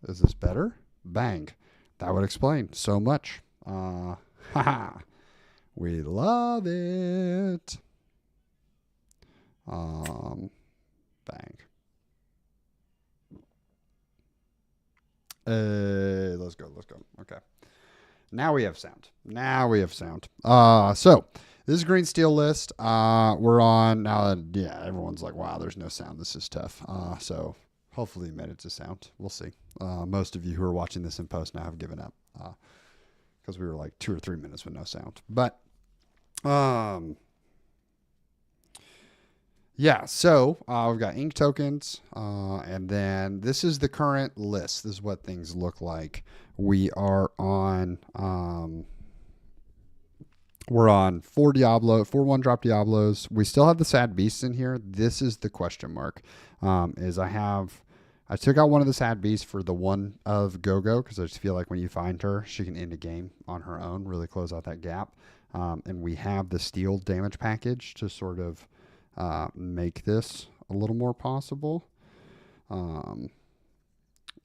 Is this better? Bang. That would explain so much. Haha. We love it. Bang. Let's go. Okay. Now we have sound. So this is green steel list. We're on now. Yeah, everyone's like, wow, there's no sound. This is tough. So hopefully made it to sound. We'll see. Most of you who are watching this in post now have given up because we were like 2 or 3 minutes with no sound. But yeah, so we've got ink tokens, and then this is the current list. This is what things look like. We're on 4 1-drop Diablos. We still have the Sad Beasts in here. This is the question mark. I took out one of the Sad Beasts for the one of Go-Go because I just feel like when you find her, she can end a game on her own, really close out that gap. And we have the Steel damage package to sort of make this a little more possible,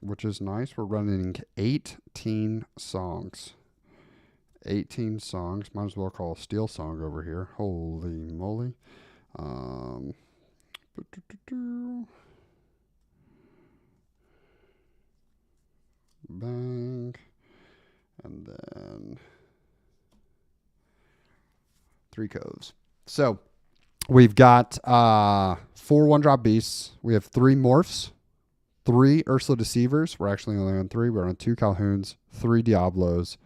which is nice. We're running 18 songs. 18 songs. Might as well call a Steel song over here. Holy moly. Bang. And then 3 coves. So we've got 4 1-drop beasts. We have 3 morphs, 3 Ursula Deceivers. We're actually only on 3. We're on 2 Calhouns, 3 Diablos,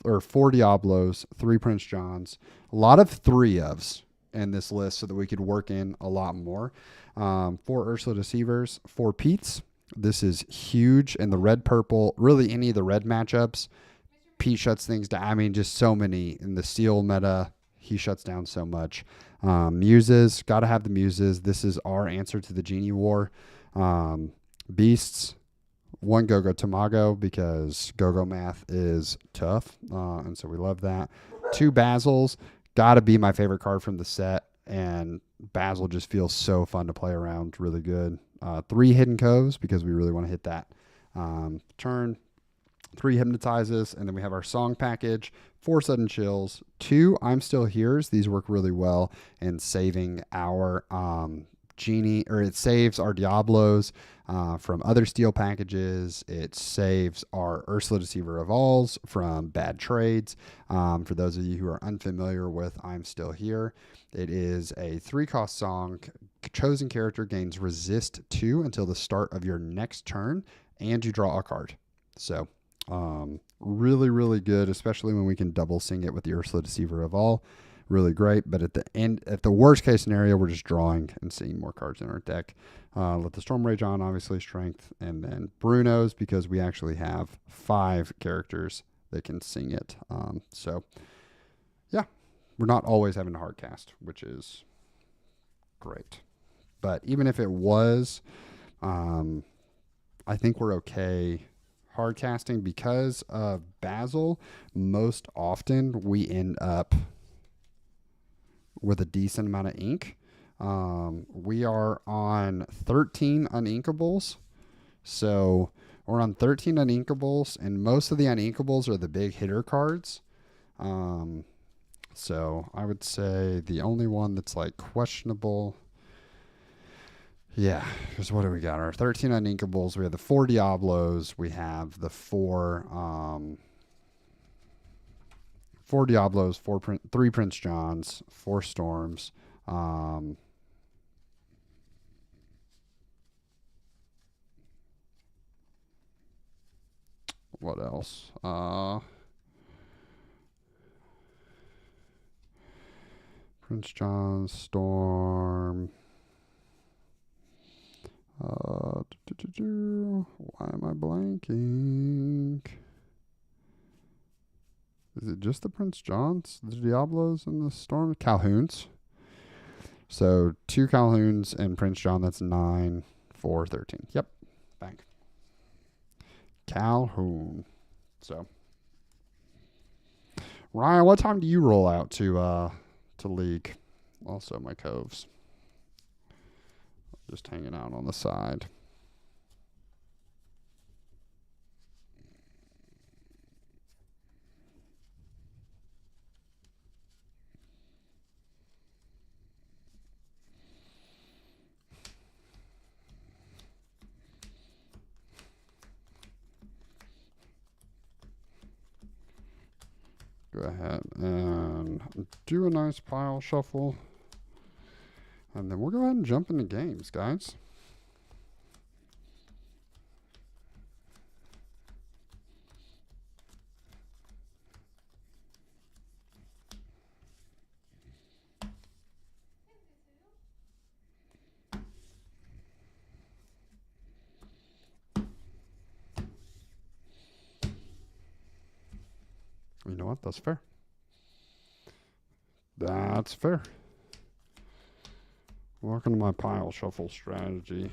or 4 Diablos, 3 Prince Johns. A lot of 3-ofs in this list so that we could work in a lot more. 4 Ursula Deceivers, 4 Petes. This is huge in the red-purple, really any of the red matchups. Pete shuts things down. I mean, just so many. In the Steel meta, he shuts down so much. Muses, got to have the Muses. This is our answer to the Genie War. Beasts, 1 Go-Go Tamago because Go-Go math is tough, and so we love that. 2 Basils, got to be my favorite card from the set, and Basil just feels so fun to play around, really good. 3 Hidden Coves because we really want to hit that turn. 3 Hypnotizes, and then we have our song package, 4 Sudden Chills, 2 I'm Still Here's. These work really well in saving our Genie, or it saves our Diablos from other Steel packages. It saves our Ursula Deceiver of Alls from bad trades. For those of you who are unfamiliar with I'm Still Here, it is a 3-cost song. Chosen character gains resist 2 until the start of your next turn, and you draw a card. So really, really good, especially when we can double sing it with the Ursula Deceiver of All. Really great, but at the end, at the worst case scenario, we're just drawing and seeing more cards in our deck. Let the Storm Rage on, obviously, strength, and then Bruno's because we actually have 5 characters that can sing it. So, yeah, we're not always having to hard cast, which is great. But even if it was, I think we're okay hard casting because of Basil. Most often, we end up with a decent amount of ink. We are on 13 uninkables. So we're on 13 uninkables, and most of the uninkables are the big hitter cards. So I would say the only one that's like questionable. Yeah, because what do we got? Our 13 uninkables. We have the 4 Diablos. We have the 4 Diablos, 3 Prince Johns, 4 Storms. What else? Prince John, Storm. Why am I blanking? Is it just the Prince Johns, the Diablos, and the Storm? Calhouns. So 2 Calhouns and Prince John, that's 9, 4, 13. Yep. Bang. Calhoun. So, Ryan, what time do you roll out to League? Also, my coves. Just hanging out on the side. go ahead and do a nice pile shuffle. And then we'll go ahead and jump into games, guys. You know what? That's fair. That's fair. Welcome to my pile shuffle strategy.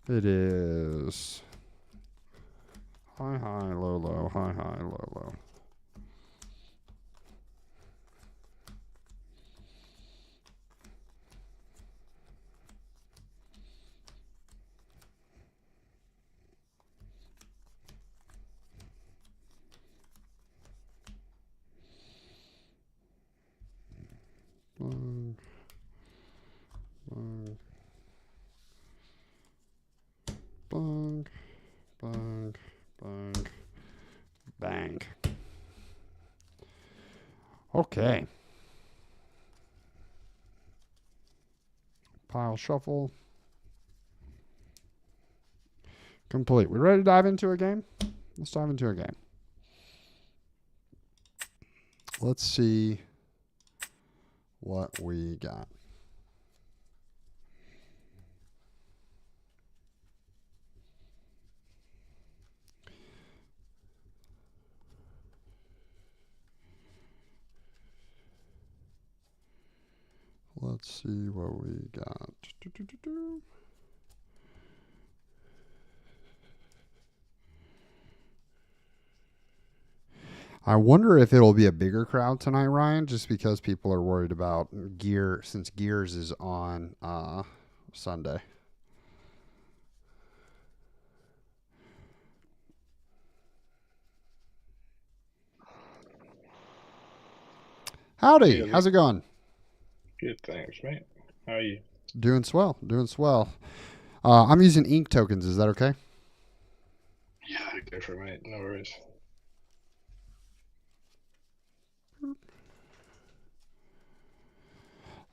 It is high, high, low, low, high, high, low, low. Bang, bang, bang, bang, bang, bang. Okay. Pile shuffle. Complete. We ready to dive into a game? Let's dive into a game. Let's see what we got. Let's see what we got. I wonder if it'll be a bigger crowd tonight, Ryan, just because people are worried about gear since Gears is on Sunday. Howdy. Good. How's it going? Good, thanks, mate. How are you? Doing swell. Doing swell. I'm using ink tokens. Is that okay? Yeah, go for it, mate. No worries.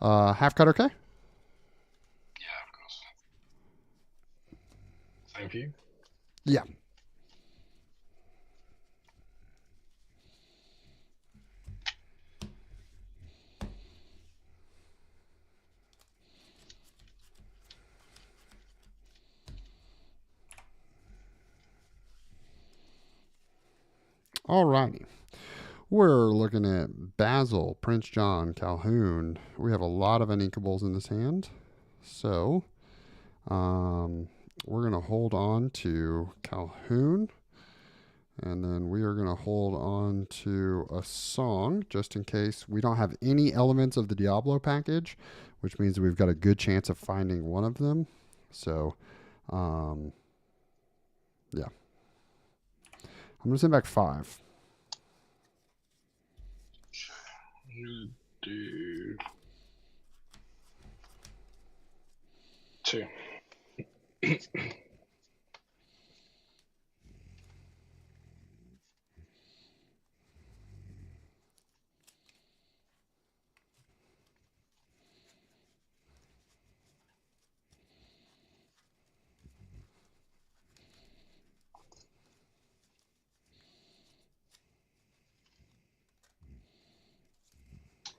Half cut okay? Yeah, of course. Thank you. Yeah. All righty. We're looking at Basil, Prince John, Calhoun. We have a lot of uninkables in this hand. So we're going to hold on to Calhoun. And then we are going to hold on to a song just in case we don't have any elements of the Diablo package, which means we've got a good chance of finding one of them. So, yeah. I'm going to send back 5. Do 2.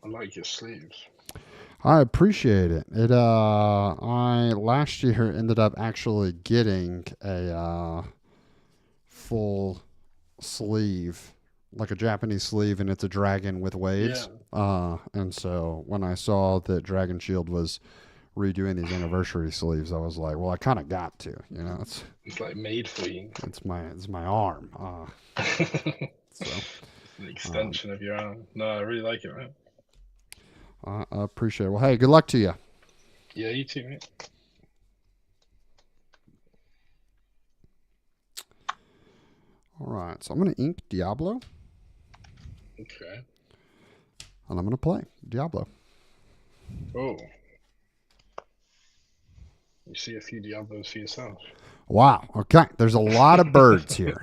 I like your sleeves. I appreciate it. I last year ended up actually getting a full sleeve, like a Japanese sleeve, and it's a dragon with waves. Yeah. And so when I saw that Dragon Shield was redoing these anniversary sleeves, I was like, well, I kind of got to, It's like made for you. It's my arm. So an extension of your arm. No, I really like it, man. I appreciate it. Well, hey, good luck to you. Yeah, you too, mate. All right, so I'm going to ink Diablo. Okay. And I'm going to play Diablo. Oh. You see a few Diablos for yourself. Wow. Okay. There's a lot of birds here.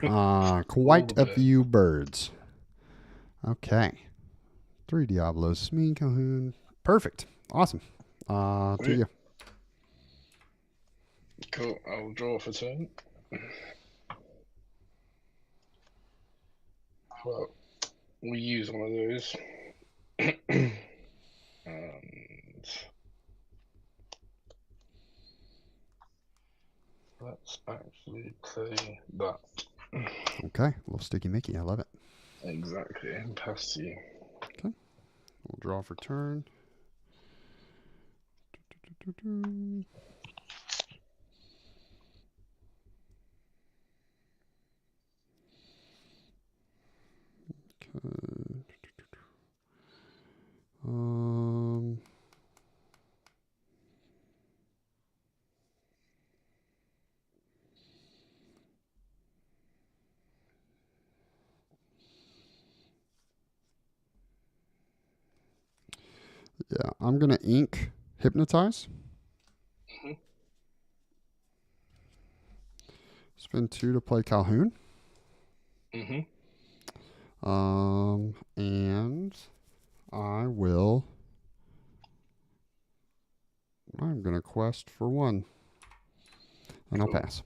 Quite a few birds. Okay. 3 Diablos. Me, Calhoun. Perfect. Awesome. To Sweet. you. Cool. I'll draw for turn. Well, we use one of those. And let's actually play that. Okay. A little sticky Mickey. I love it. Exactly. Pass to you. Okay. We'll draw for turn. Okay. Yeah, I'm gonna ink Hypnotize. Spend 2 to play Calhoun. And I'm gonna quest for 1. And I'll pass.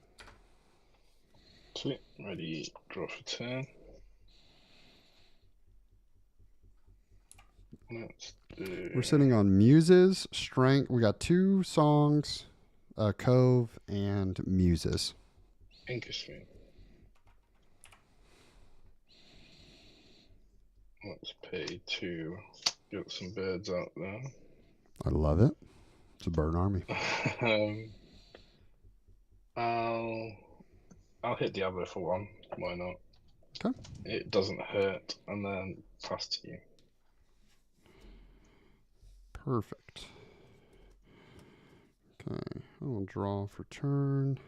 Sweet. Ready. Draw for turn. Let's do. We're sitting on Muses, Strength. We got 2 songs, Cove, and Muses. Interesting. Let's pay 2. Get some birds out there. I love it. It's a bird army. I'll hit Diablo for 1. Why not? Okay. It doesn't hurt, and then pass to you. Perfect. Okay, I will draw for turn.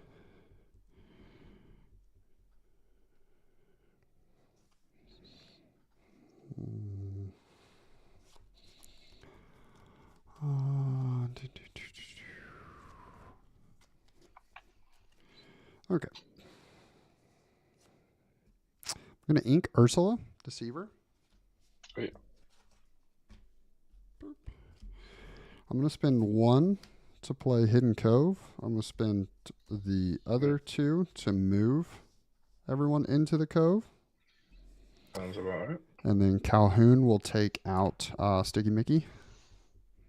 Okay. I'm going to ink Ursula, Deceiver. Great. I'm going to spend 1 to play Hidden Cove. I'm going to spend the other 2 to move everyone into the cove. Sounds about right. And then Calhoun will take out Sticky Mickey.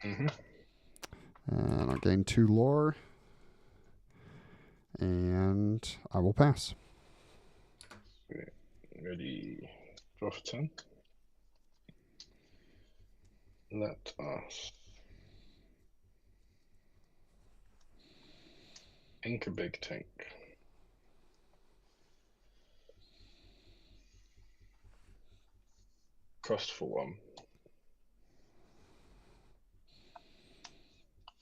Mm-hmm. And I'll gain 2 lore. And I will pass. Great. Ready. Draw for turn. Let us ink a big tank. Cost for 1.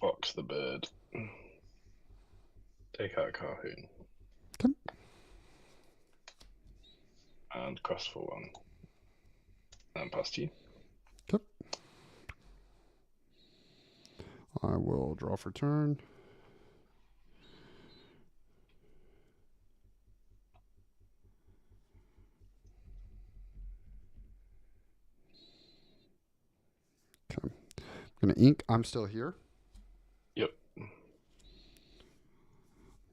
Box the bird. Take out Calhoun. Okay. And cost for 1. And pass to you. Okay. I will draw for turn. Okay. I'm going to ink. I'm still here. Yep. I'm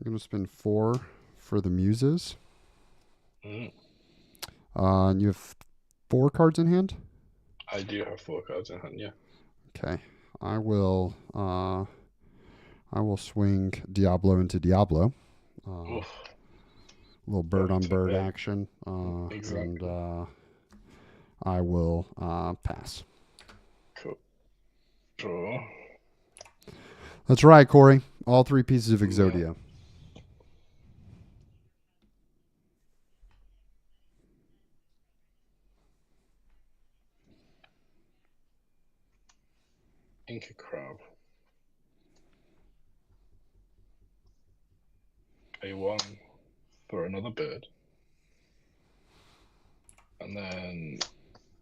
going to spend 4 for the Muses. And you have 4 cards in hand? I do have 4 cards in hand, yeah. Okay. I will swing Diablo into Diablo. Little bird on bird action. Exactly. And I will pass. Cool. Draw. That's right, Corey. All 3 pieces of Exodia. Ink a crab. Pay 1 for another bird. And then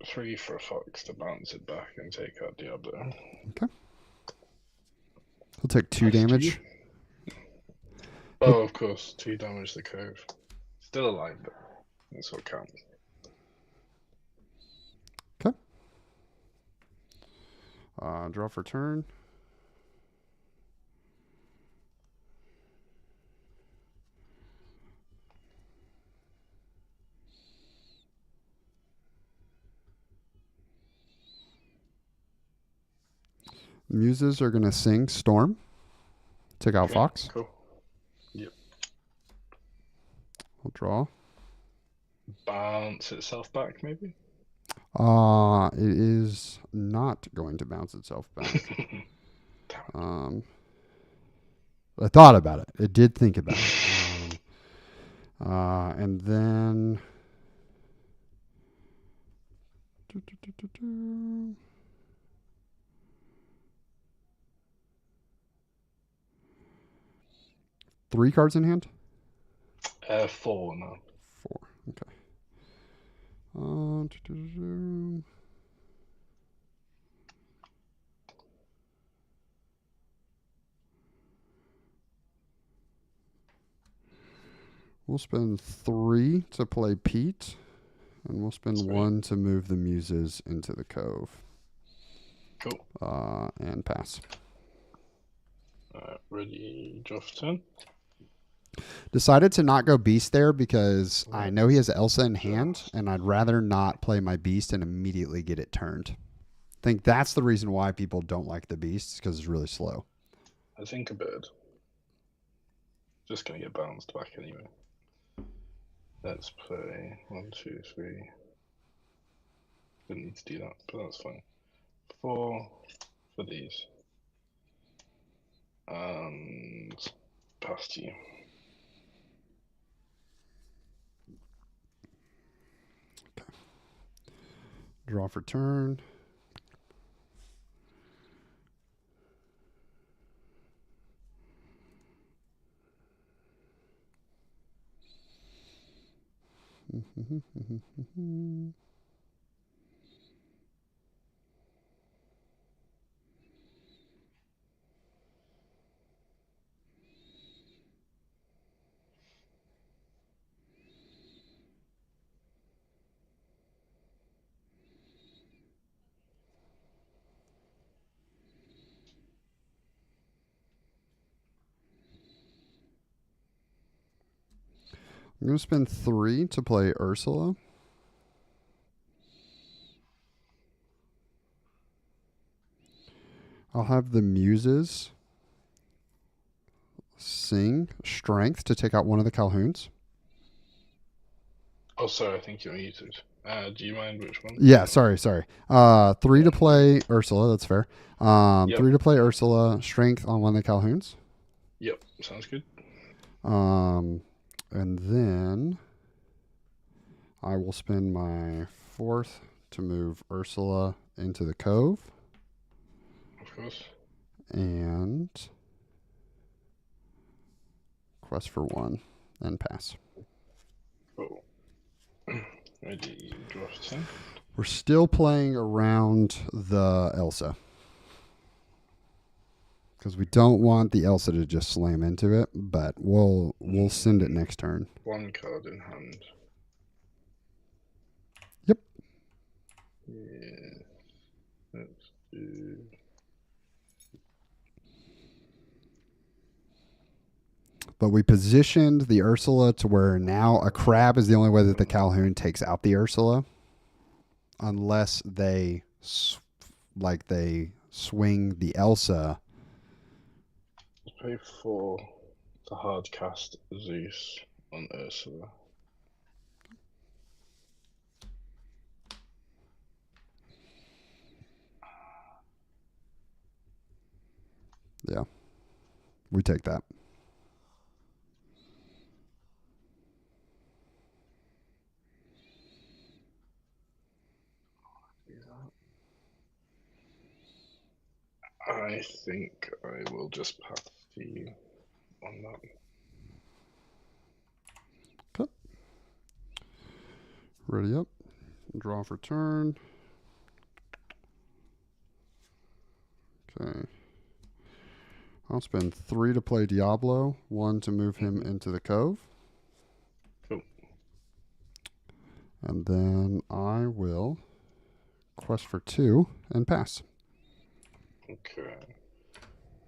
3 for a fox to bounce it back and take out Diablo. Okay. He'll take 2 damage. Oh, of course. 2 damage to Cove. Still alive, though. That's what counts. Draw for turn. Muses are going to sing Storm. Take out Okay, Fox. cool. Yep. I'll draw. Bounce itself back, maybe? It is not going to bounce itself back. I thought about it. It did think about it. And then... 3 cards in hand? 4 now. 4. Okay. We'll spend 3 to play Pete, and we'll spend Sweet. 1 to move the Muses into the Cove. Cool. And pass. Ready, draw for turn. Decided to not go Beast there because I know he has Elsa in hand, and I'd rather not play my Beast and immediately get it turned. I think that's the reason why people don't like the Beast, because it's really slow. I think a bird. Just gonna get bounced back anyway. Let's play 1, 2, 3. Didn't need to do that, but that's fine. 4 for these. And pass to you. Okay. Draw for turn. I'm going to spend 3 to play Ursula. I'll have the Muses sing Strength to take out one of the Calhouns. Oh, sorry, I think you're muted. Do you mind which one? Yeah, sorry. 3 to play Ursula, that's fair. 3 to play Ursula, Strength on one of the Calhouns. Yep, sounds good. And then I will spend my 4th to move Ursula into the Cove. Of course. And quest for 1 and pass. Cool. Ready, draw for turn. We're still playing around the Elsa, because we don't want the Elsa to just slam into it, but we'll send it next turn. 1 card in hand. Yep. Yeah. Let's do. But we positioned the Ursula to where now a crab is the only way that the Calhoun takes out the Ursula, unless they swing the Elsa. Let's pay 4 to hard cast Zeus on Ursula. Yeah, we take that. I think I will just pass to you on that. Okay. Ready up. Draw for turn. Okay. I'll spend 3 to play Diablo, 1 to move him into the Cove. Cool. And then I will quest for 2 and pass. Okay.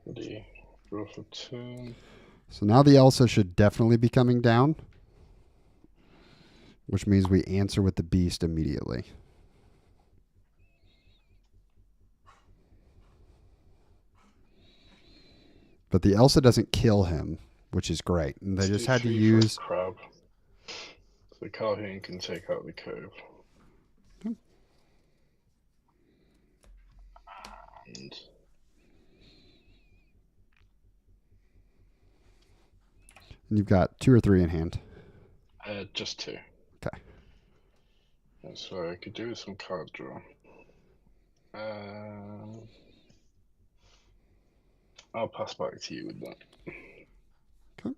Ready. Draw for turn. So now the Elsa should definitely be coming down, which means we answer with the beast immediately. But the Elsa doesn't kill him, which is great. And they just had to use crab. So the Calhoun can take out the cove. And you've got 2 or 3 in hand. just 2. Okay. And so I could do with some card draw. I'll pass back to you with that. Okay.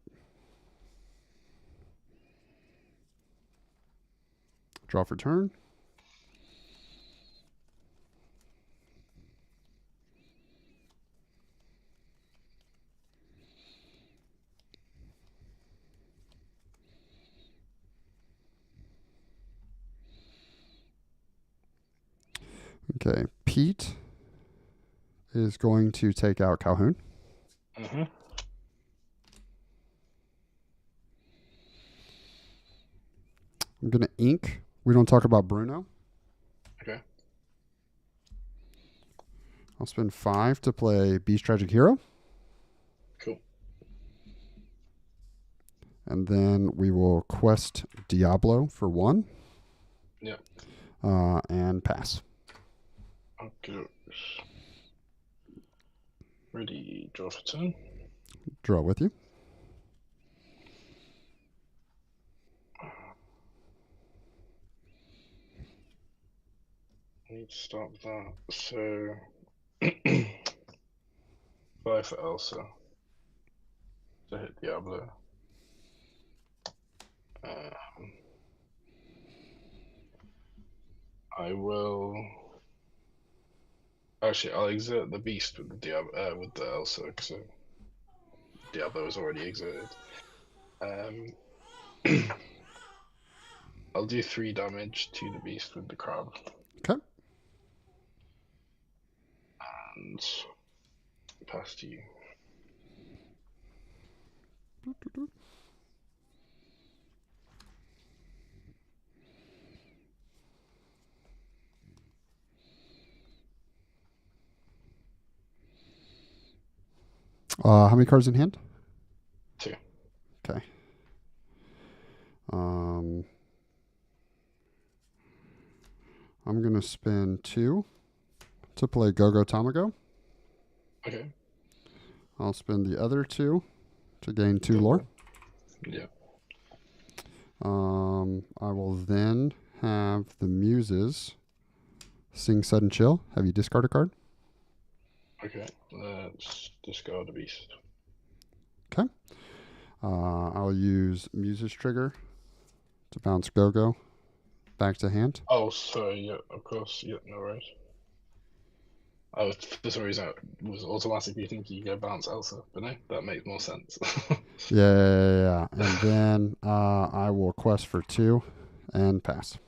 Draw for turn. Okay, Pete is going to take out Calhoun. Mm-hmm. I'm going to ink. We don't talk about Bruno. Okay. I'll spend 5 to play Beast Tragic Hero. Cool. And then we will quest Diablo for 1. Yeah. And pass. Okay. Ready, draw for turn. Draw with you. I need to stop that. So 5 for Elsa to hit Diablo. I will. Actually, I'll exert the beast with the with the Elsa, because Diablo is already exerted. I'll do 3 damage to the beast with the crab. Okay. And pass to you. How many cards in hand? 2. Okay. I'm going to spend 2 to play Go-Go Tamago. Okay. I'll spend the other 2 to gain 2 lore. Yeah. I will then have the Muses sing Sudden Chill. Have you discard a card? Okay. Let's discard a beast. Okay. I'll use Muses Trigger to bounce Go-Go back to hand. Oh, sorry. Yeah, of course. Yeah, no worries. For some reason, I was automatically thinking you go bounce Elsa, but no, that makes more sense. Yeah. And then I will quest for 2 and pass.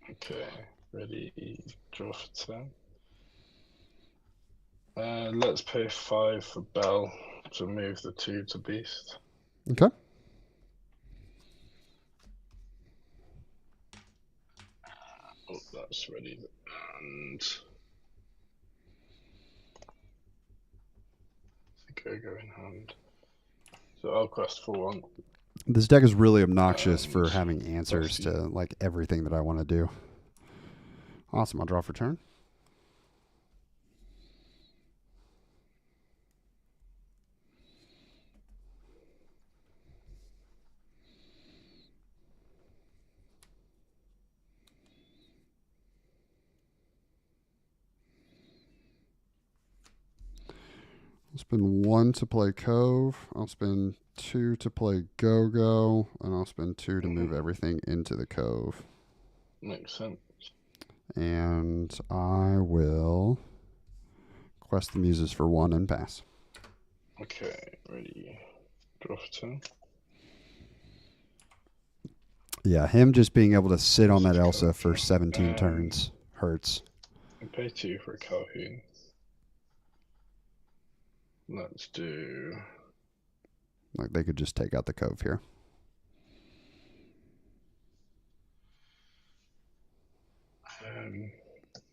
Okay, ready, draw for turn. Let's pay 5 for Bell to move the 2 to Beast. Okay. Oh, that's ready. And Go-Go in hand. So I'll quest for 1. This deck is really obnoxious for having answers to like everything that I want to do. Awesome. I'll draw for turn. I'll spend 1 to play Cove. I'll spend 2 to play Go-Go. And I'll spend 2 to move everything into the Cove. Makes sense. And I will quest the Muses for 1 and pass. Okay, ready. Draw for turn. Yeah, him just being able to sit on that Elsa for 17 turns hurts. I pay 2 for a Calhoun. Let's do. Like they could just take out the cove here.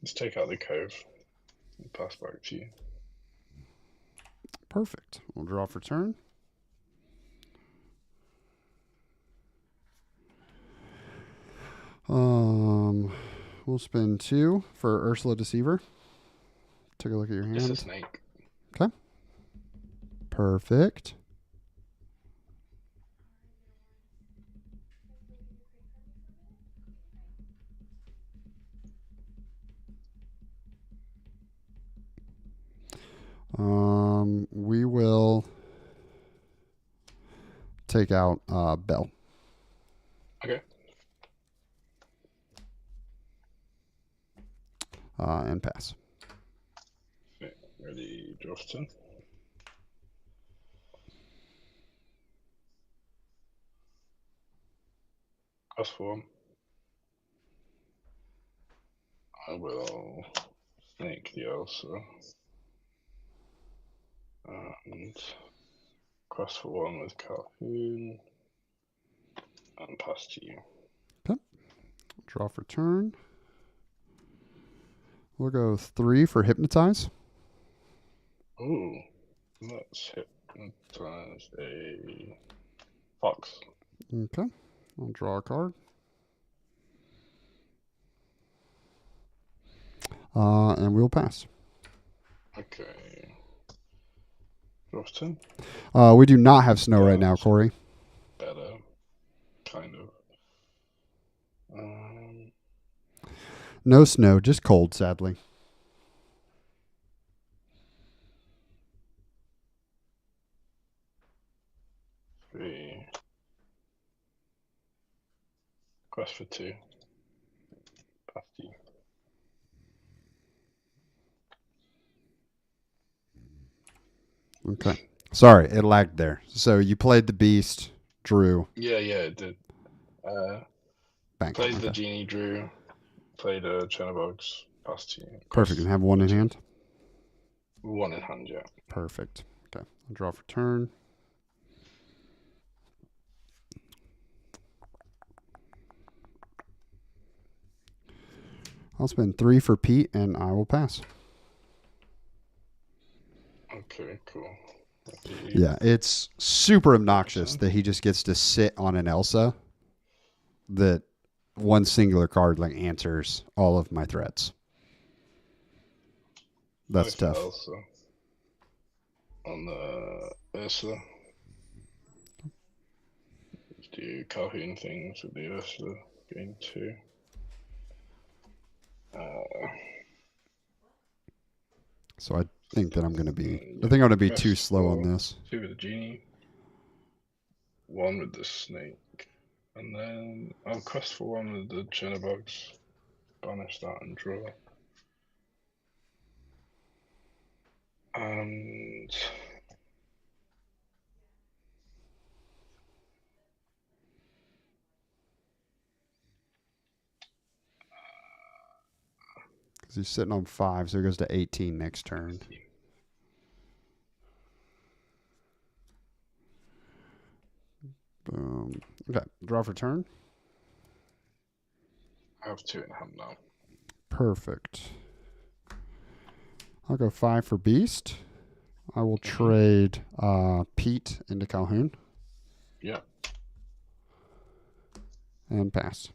Let's take out the cove and pass back to you. Perfect. We'll draw for turn. We'll spend 2 for Ursula Deceiver. Take a look at your hand. It's a snake. Okay. Perfect. We will take out Bell. Okay. And pass. Okay. Ready, draw for turn. Cross form. I will snake the Elsa. And cross for 1 with Calhoun. And pass to you. Okay. Draw for turn. We'll go 3 for Hypnotize. Ooh. Let's hypnotize a fox. Okay. I'll draw a card. And we'll pass. Okay. Draw for turn. We do not have snow right now, Corey. Better. Kind of. No snow, just cold, sadly. Three. Quest for 2. Pass to you. Okay. Sorry, it lagged there. So you played the beast, drew. Yeah, it did. Bank. Played the genie, drew. Played a Chernobog's, pass to you. Perfect. And have 1 in hand? 1 in hand, yeah. Perfect. Okay. I'll draw for turn. I'll spend 3 for Pete, and I will pass. Okay, cool. Yeah, it's super obnoxious that he just gets to sit on an Elsa that one singular card like answers all of my threats. That's tough. Elsa. On the Ursula. Let's do Calhoun things with the Ursula. Gain 2. So I think that I'm going to be... I think I'm going to be too slow on this. 2 with the genie. 1 with the snake. And then I'll quest for 1 with the Chernobog's. Banish that and draw. And... Because he's sitting on 5, so he goes to 18 next turn. Boom. Okay, draw for turn. I have 2 in hand now. Perfect. I'll go 5 for Beast. I will trade Pete into Calhoun. Yeah. And pass.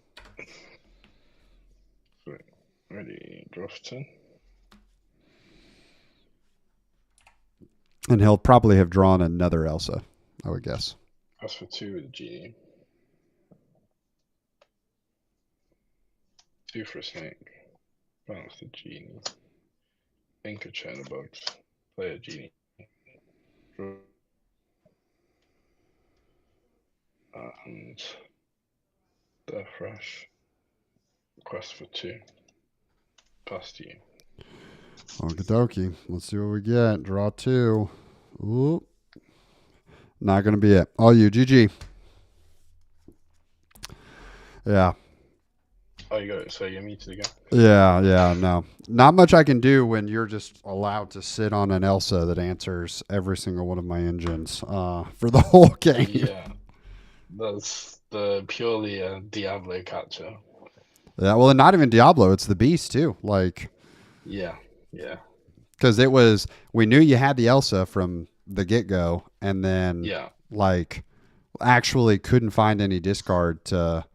Sweet. Ready, draw for turn. And he'll probably have drawn another Elsa, I would guess. Pass for 2 with the genie. 2 for a snake. Balance the genie. Think a Chernobog's. Play a genie. Draw. And they're fresh. Quest for 2. Pass to you. Okie dokie. Let's see what we get. Draw 2. Ooh. Not going to be it. All you. GG. Yeah. Oh, you got it. So you're muted again. Yeah, no. Not much I can do when you're just allowed to sit on an Elsa that answers every single one of my engines for the whole game. Yeah, that's the purely Diablo catcher. Yeah, well, and not even Diablo, it's the Beast too. Like, Yeah, yeah, because it was, we knew you had the Elsa from the get go, and then, yeah. like, actually couldn't find any discard to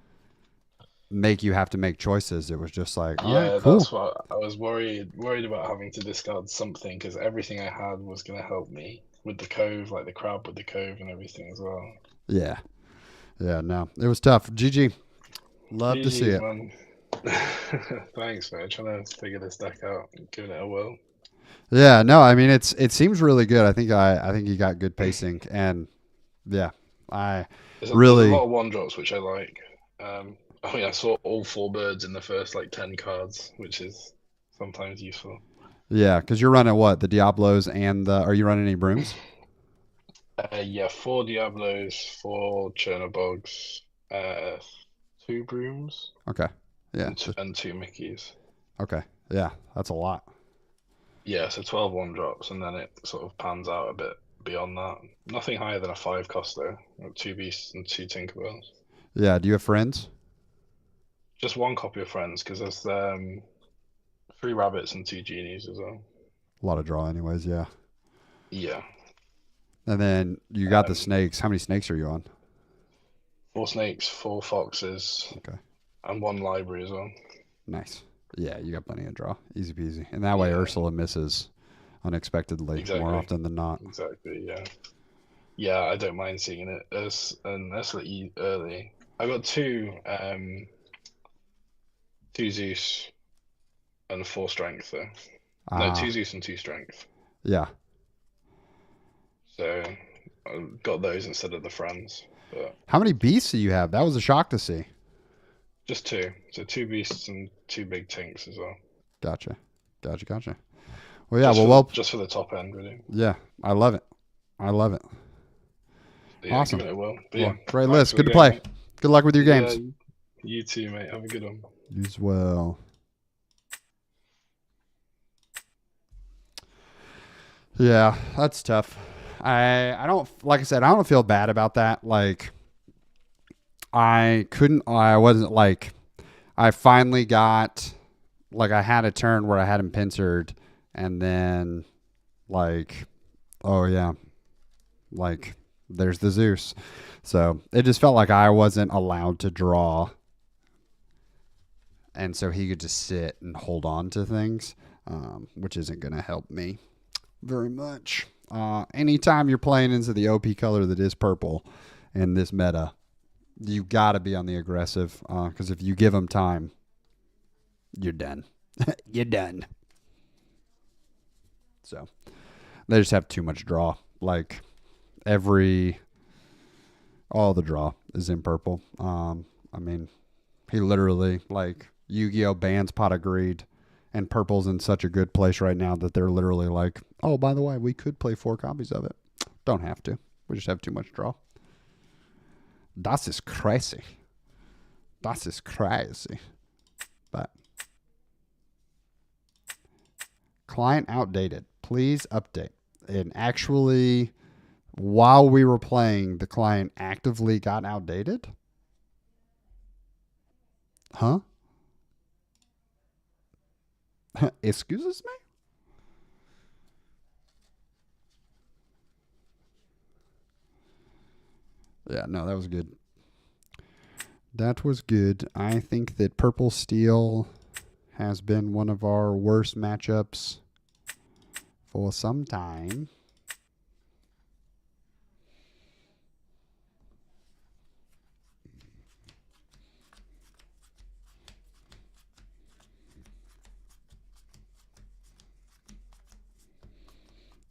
make you have to make choices. It was just like, all right, Yeah, cool. that's what I was worried about having to discard something because everything I had was gonna help me with the cove, like the crab with the cove and everything as well. Yeah. Yeah, no. It was tough. GG. Love to see GG's, it. man. Thanks, man. Trying to figure this deck out and giving it a whirl. Yeah, no, I mean it seems really good. I think you got good pacing and yeah, I There's a really lot of one drops which I like. I mean, I saw all four birds in the first like 10 cards, which is sometimes useful. yeah, because you're running what the Diablos and the are you running any brooms? Yeah, four Diablos, four Chernobyls, two Brooms, Okay, yeah, and two Mickeys. okay, yeah, that's a lot. Yeah, so 12 one drops, and then it sort of pans out a bit beyond that. Nothing higher than a five cost though. Two Beasts and two Tinkerbells. Yeah, do you have friends? Just one copy of Friends because there's three rabbits and two genies as well. A lot of draw, anyways. Yeah, Yeah. and then you got the Um, snakes. How many snakes are you on? four snakes, four foxes, Okay, and one library as well. nice. Yeah, you got plenty of draw, easy peasy. And that way, Yeah, Ursula misses unexpectedly more exactly. often than not. Exactly, yeah. Yeah, I don't mind seeing it as an Ursula early. I got two Zeus and four strength though. No, two Ah, Zeus and two strength. yeah. So I got those instead of the friends. But How many beasts do you have? That was a shock to see. just two. So two beasts and two big tinks as well. Gotcha. Gotcha. Well, yeah. Well, Just for the top end, really. yeah. I love it. I love it. But yeah, Awesome. giving it a whirl. But yeah, Well, great thanks list. for the Good to game, play. mate. Good luck with your Yeah, games. you too, mate. Have a good one. You as well. Yeah, that's tough. I don't like I said I don't feel bad about that. Like I wasn't like I finally got like I had a turn where I had him pincered and then like oh yeah, like there's the Zeus. So it just felt like I wasn't allowed to draw and so he could just sit and hold on to things, which isn't going to help me very much. Anytime you're playing into the OP color that is purple in this meta, you got to be on the aggressive because if you give them time, you're done. You're done. So they just have too much draw. Like all the draw is in purple. I mean, he literally like Yu-Gi-Oh bans Pot of Greed, and purple's in such a good place right now that they're literally like, oh, by the way, we could play 4 copies of it. Don't have to. We just have too much draw. Das ist crazy. Das ist crazy. But client outdated. Please update. And actually, while we were playing, the client actively got outdated? Huh? Excuses me? Yeah, no, that was good. That was good. I think that Purple Steel has been one of our worst matchups for some time.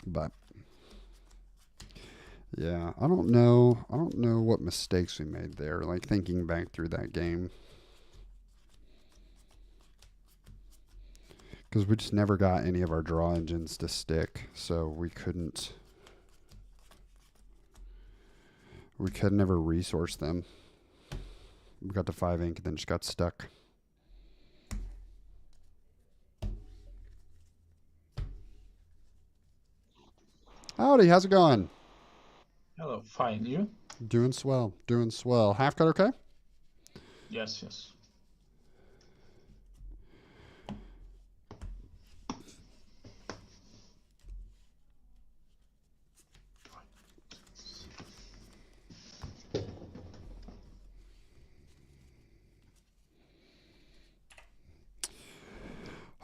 But yeah, I don't know. I don't know what mistakes we made there. Like thinking back through that game, because we just never got any of our draw engines to stick, so we couldn't. We could never resource them. We got to 5 ink and then just got stuck. Howdy, how's it going? Hello, fine. You? Doing swell, doing swell. Half cut okay? Yes, yes.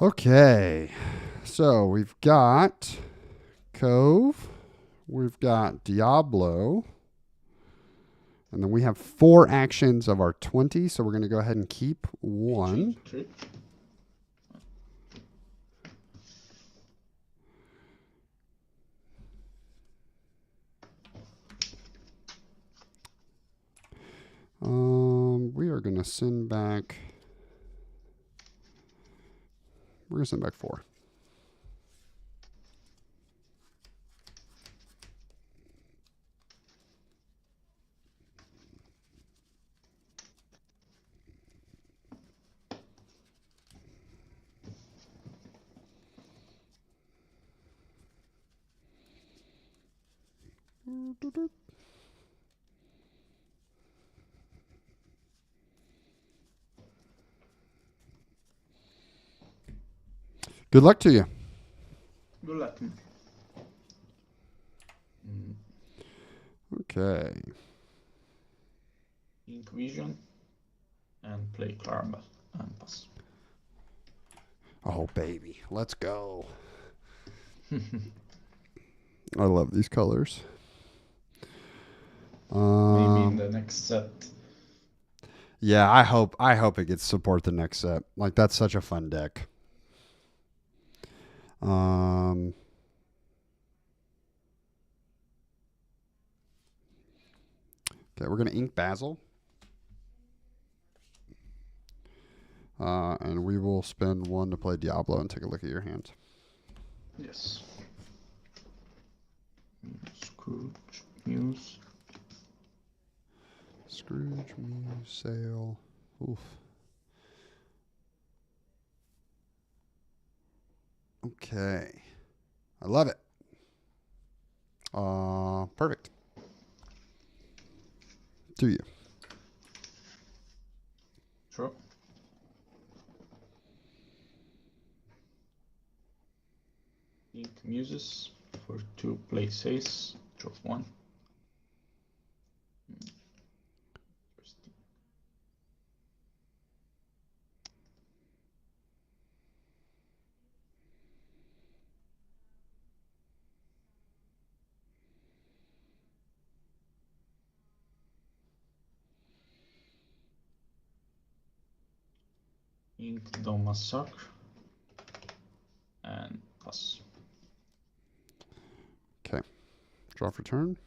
Okay, so we've got Cove, we've got Diablo, and then we have 4 actions of our 20, so we're going to go ahead and keep one. Three. We are going to send back. We're going to send back 4. Good luck to you. Good luck. Okay. Ink Vision and play Clarabelle and pass. Oh, baby. Let's go. I love these colors. Maybe in the next set. Yeah, I hope it gets support the next set. Like, that's such a fun deck. Okay, we're gonna ink Basil. And we will spend 1 to play Diablo and take a look at your hand. Yes. Scrooge, Muse. Scrooge, Muse, Sail. Oof. Okay. I love it. Perfect. To you. Sure. Ink Muses for 2 play Ace. Draw 1. Interesting. Ink Doma Massacre and pass. Okay. Draw for turn.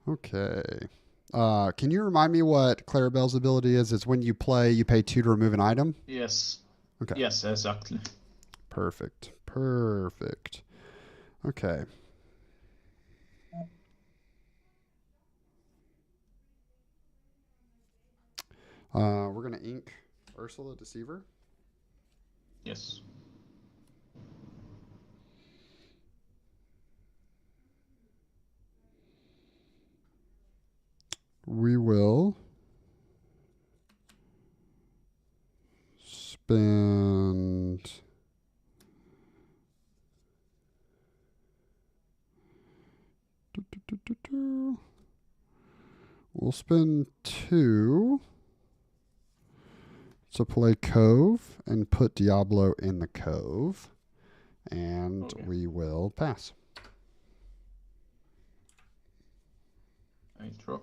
Okay. Can you remind me what Clarabelle's ability is? It's when you play, you pay 2 to remove an item? Yes. Okay. Yes, exactly. Perfect. Perfect. Okay. We're going to ink Ursula Deceiver. Yes. We will spend we'll spend 2 to play Cove and put Diablo in the Cove, and Okay. we will pass. I draw.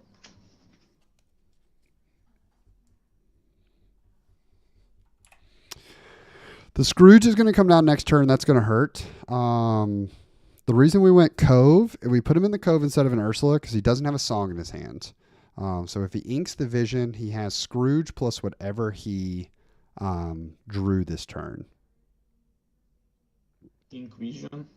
The Scrooge is going to come down next turn. That's going to hurt. The reason we went Cove, we put him in the Cove instead of an Ursula because he doesn't have a song in his hand. So if he inks the Vision, he has Scrooge plus whatever he drew this turn. Ink Vision.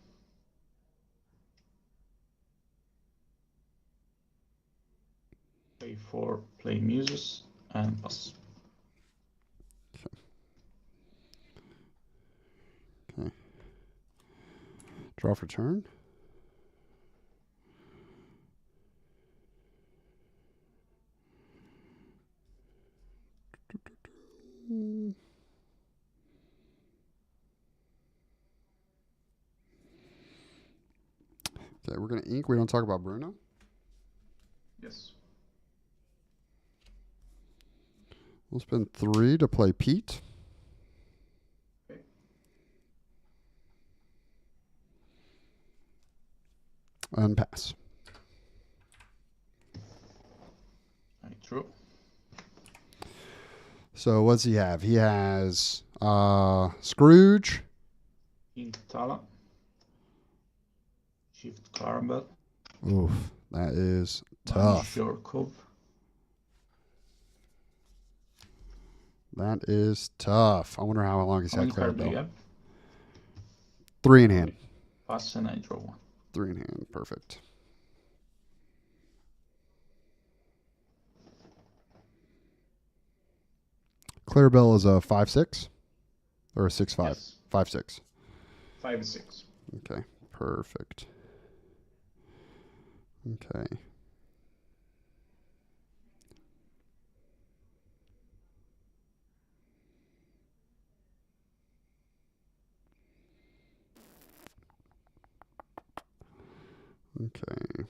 Pay 4, play Muses, and pass. Okay. Draw for turn. Okay, we're going to ink. We don't talk about Bruno. Yes. We'll spend 3 to play Pete. Okay. And pass. I draw. So what's he have? He has Scrooge. Ink Tala. Shift Clarabelle. Oof, that is tough. Sure Cove. That is tough. I wonder how long he's How had many cards do you Clarabelle. have? 3 in hand. Pass and I draw 1. 3 in hand. Perfect. Clarabelle is a 5/6 or a 6/5. Yes. 5/6. 5/6. Okay, perfect. Okay. Okay.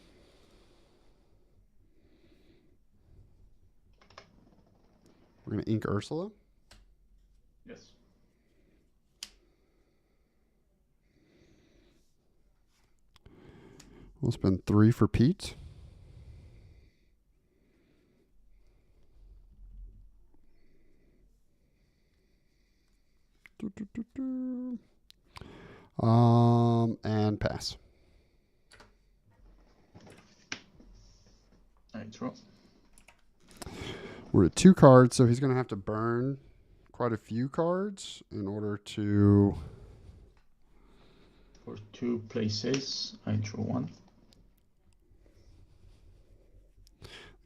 We're going to ink Ursula. Yes. We'll spend 3 for Pete. And pass. I draw. We're at 2 cards, so he's going to have to burn quite a few cards in order to... For 2 place ace, I draw 1.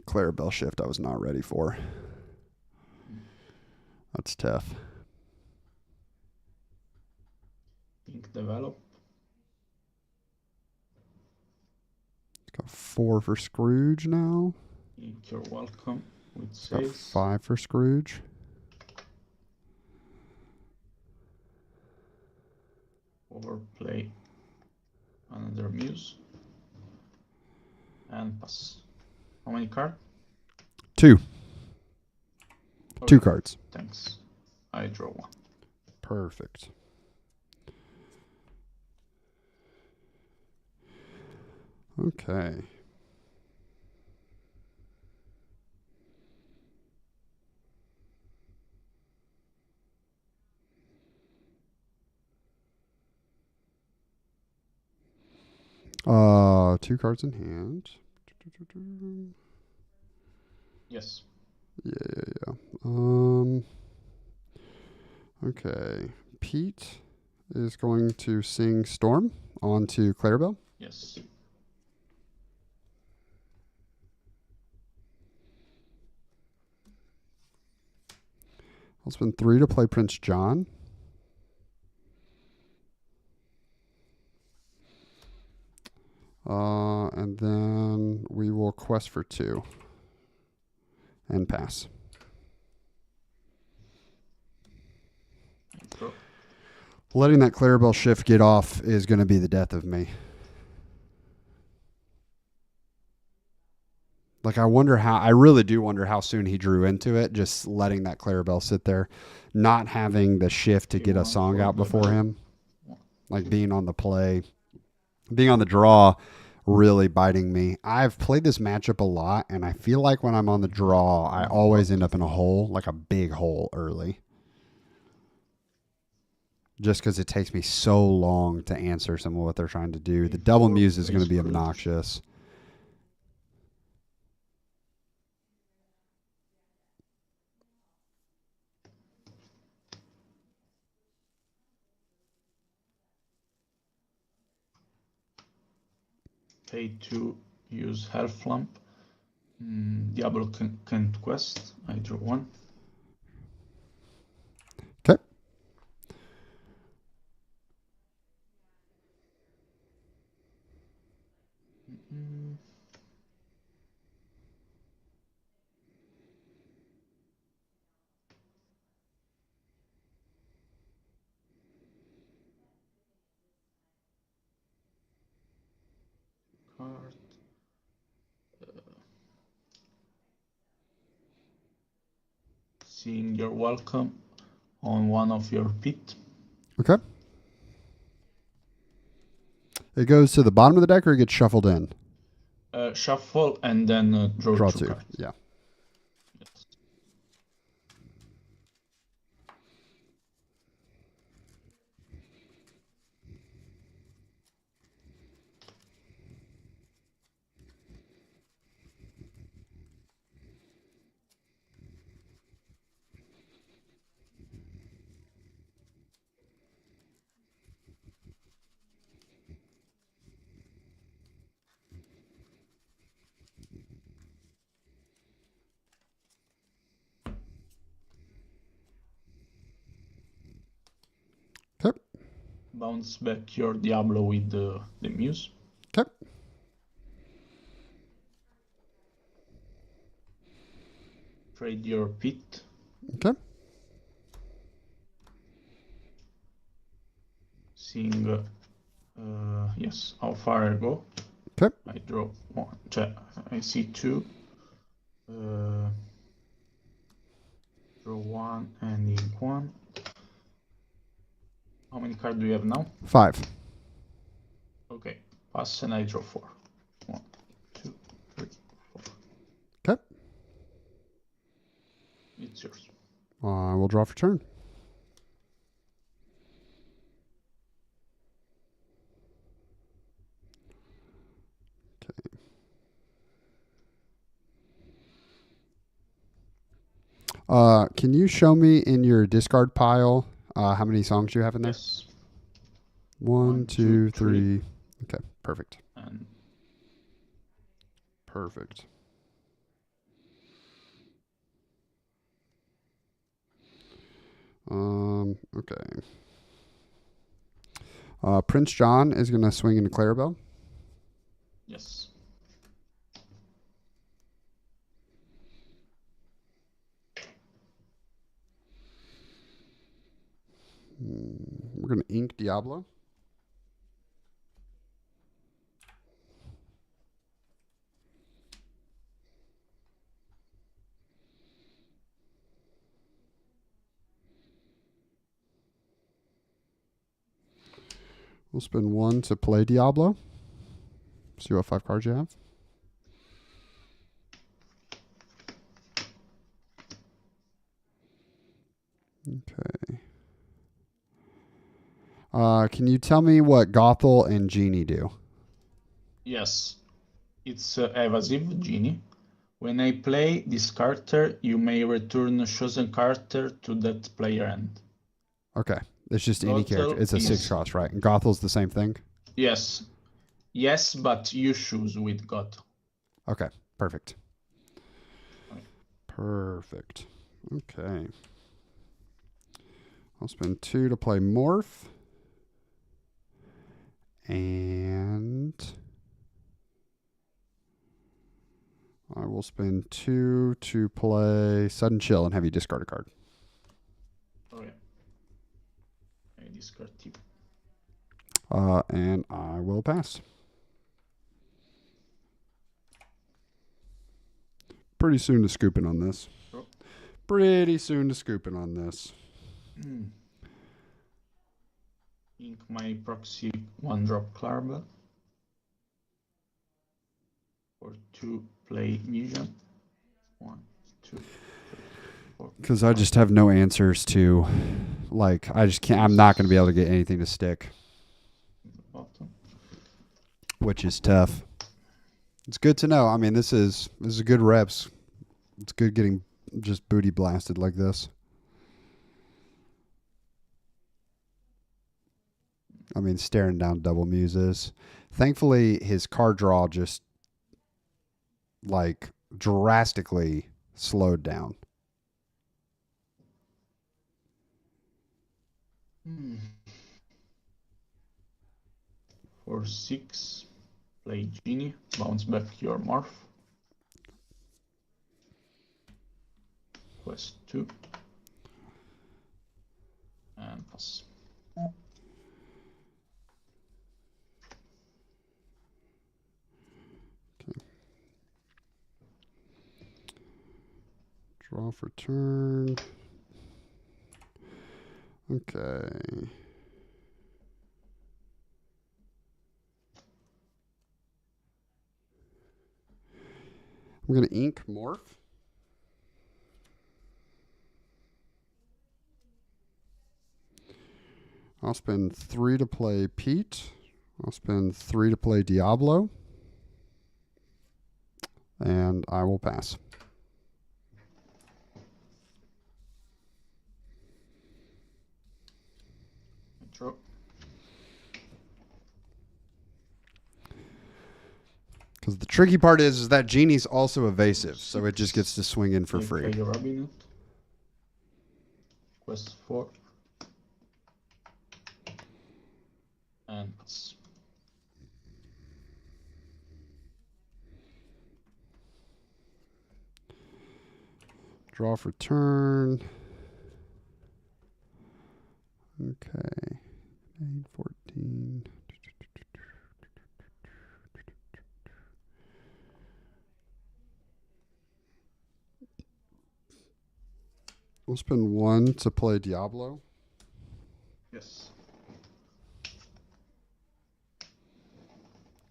Clarabelle shift I was not ready for. That's tough. Ink Develop. Got 4 for Scrooge now. Ink You're Welcome with Got saves. 5 for Scrooge. Overplay another Muse. And pass. How many cards? 2. Okay. 2 cards. Thanks. I draw 1. Perfect. Okay. Two cards in hand. Yes. Yeah. Okay. Pete is going to sing Storm onto Clarabelle. Yes. I'll spend 3 to play Prince John. And then we will quest for 2 and pass. Draw. Letting that Clarabelle shift get off is going to be the death of me. Like, I really do wonder how soon he drew into it, just letting that Clarabelle sit there, not having the shift to get a song out before him, like being on the play, being on the draw, really biting me. I've played this matchup a lot, and I feel like when I'm on the draw, I always end up in a hole, like a big hole early. Just because it takes me so long to answer some of what they're trying to do. The double muse is going to be obnoxious. pay to use Health Lamp. Diablo Conquest. I draw 1. Okay. Card. Seeing your welcome on one of your pit. Okay. It goes to the bottom of the deck or it gets shuffled in? Shuffle and then draw 2 cards. Yeah. Yes. Okay. Bounce back your Diablo with the Muse. Okay. Trade your pit. Okay. Seeing, yes, how far I go. Okay. I draw 1. I see 2. Draw 1 and ink 1. How many cards do you have now? 5. Okay, pass and I draw 4. 1, 2, 3, 4. Okay. It's yours. We'll draw for turn. Can you show me in your discard pile how many songs you have in there? Yes. 1, 2, 3. Okay, perfect. And Perfect. Okay. Prince John is going to swing into Clarabelle. yes. We're going to ink Diablo. We'll spend 1 to play Diablo. See what 5 cards you have. Okay. Can you tell me what Gothel and Genie do? Yes. It's evasive, Genie. When I play this character, you may return a chosen character to that player end. Okay. It's just any character. Gothel It's a is- 6 cost, right? And Gothel's the same thing? Yes. Yes, but you choose with God. Okay. Perfect. Okay. Perfect. Okay. I'll spend 2 to play Morph. And I will spend 2 to play Sudden Chill and have you discard a card. Oh yeah. I discard 2. And I will pass. Pretty soon to scooping on this. Sure. Pretty soon to scooping on this. Ink my proxy 1-drop Clarabelle. For 2 play Musion. 1, 2, 3, 4. Because I just have no answers to, like, I just can't, I'm not going to be able to get anything to stick, Bottom. which is tough. It's good to know. I mean, this is good reps. It's good getting just booty blasted like this. I mean, staring down double muses. Thankfully, his card draw just like drastically slowed down. For 6, play Genie, bounce back your morph. Quest 2. And pass. Okay. Draw for turn. Okay. I'm going to ink morph. I'll spend 3 to play Pete. I'll spend 3 to play Diablo. And I will pass. Draw. Because the tricky part is that Genie's also evasive, so it just gets to swing in for free. Play Rabbit. Quest 4. And pass. Draw for turn. Okay. 8, 14. We'll spend 1 to play Diablo. Yes.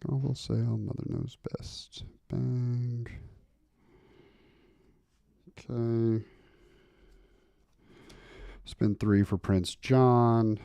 I will say, oh, Mother knows best. Bang. Okay. Spend 3 for Prince John.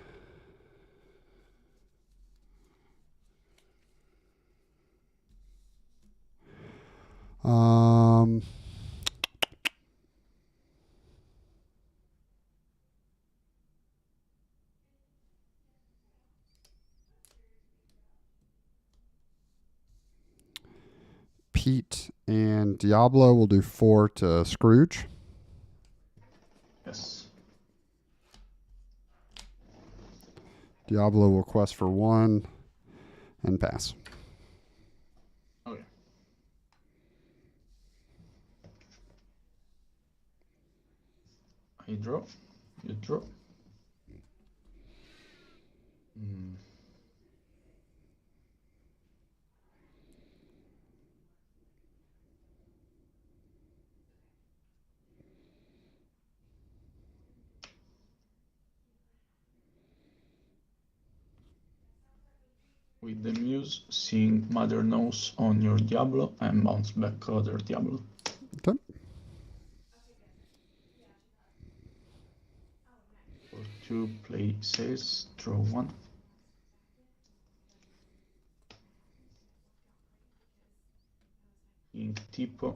Pete and Diablo will do 4 to Scrooge. Yes. Diablo will quest for 1 and pass. Okay. I draw. You draw. With the muse, seeing Mother knows on your Diablo and bounce back other Diablo. Okay. For 2, play Sails, draw 1. Ink Tipo.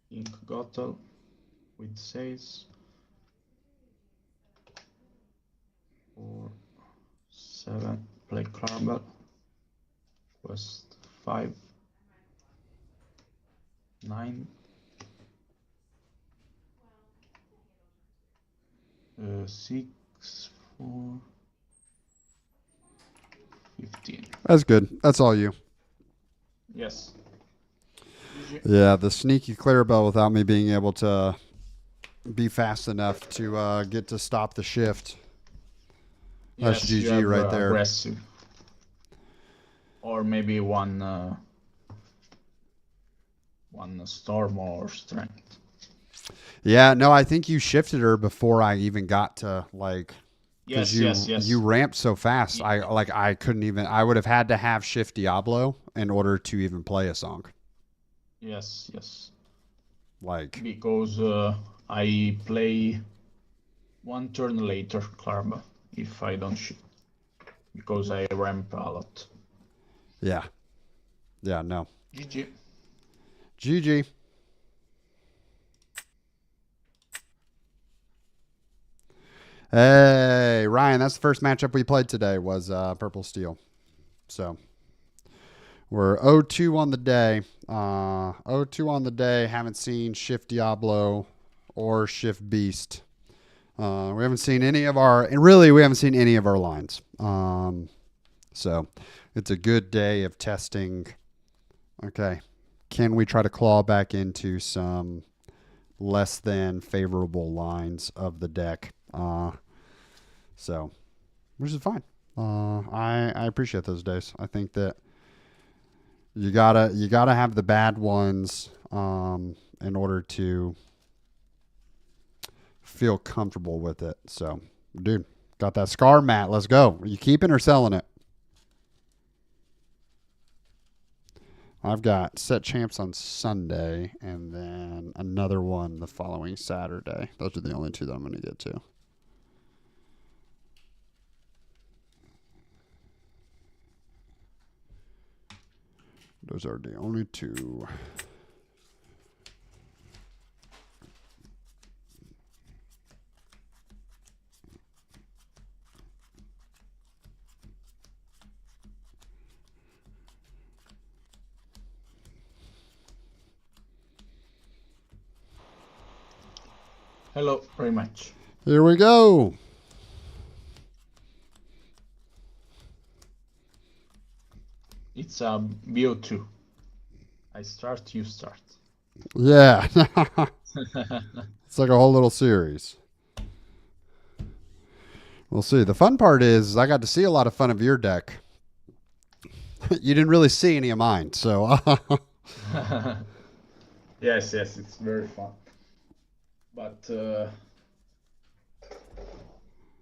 Ink Gothel with Sails. 4, 7, play Clarbell. Quest 5, 9. 6, 4, 15. That's good. That's all you. Yes. Yeah, the sneaky Clarabelle without me being able to be fast enough to get to stop the shift. That's Yes, you have, GG right there. Aggressive. Or maybe one storm or strength. Yeah, no, I think you shifted her before I even got to like. Yes, you, yes. You ramped so fast. Yeah. I couldn't even. I would have had to have shift Diablo in order to even play a song. Yes, yes. Like because I play 1 turn later Clarba if I don't shift because I ramp a lot. Yeah. Yeah. No. GG. GG. Hey, Ryan, that's the first matchup we played today was Purple Steel. So we're 0-2 on the day. 0-2 on the day. Haven't seen Shift Diablo or Shift Beast. We haven't seen any of our, and really we haven't seen any of our lines. So it's a good day of testing. Okay. Can we try to claw back into some less than favorable lines of the deck? So, which is fine. I appreciate those days. I think that you gotta have the bad ones in order to feel comfortable with it. So, dude, got that Scar mat. Let's go. Are you keeping or selling it? I've got set champs on Sunday and then another one the following Saturday. Those are the only two that I'm going to get to. Those are the only two. Hello, very much. Here we go. It's a BO2. I start, you start. Yeah. It's like a whole little series. We'll see. The fun part is I got to see a lot of fun of your deck. You didn't really see any of mine, so. Yes, it's very fun. But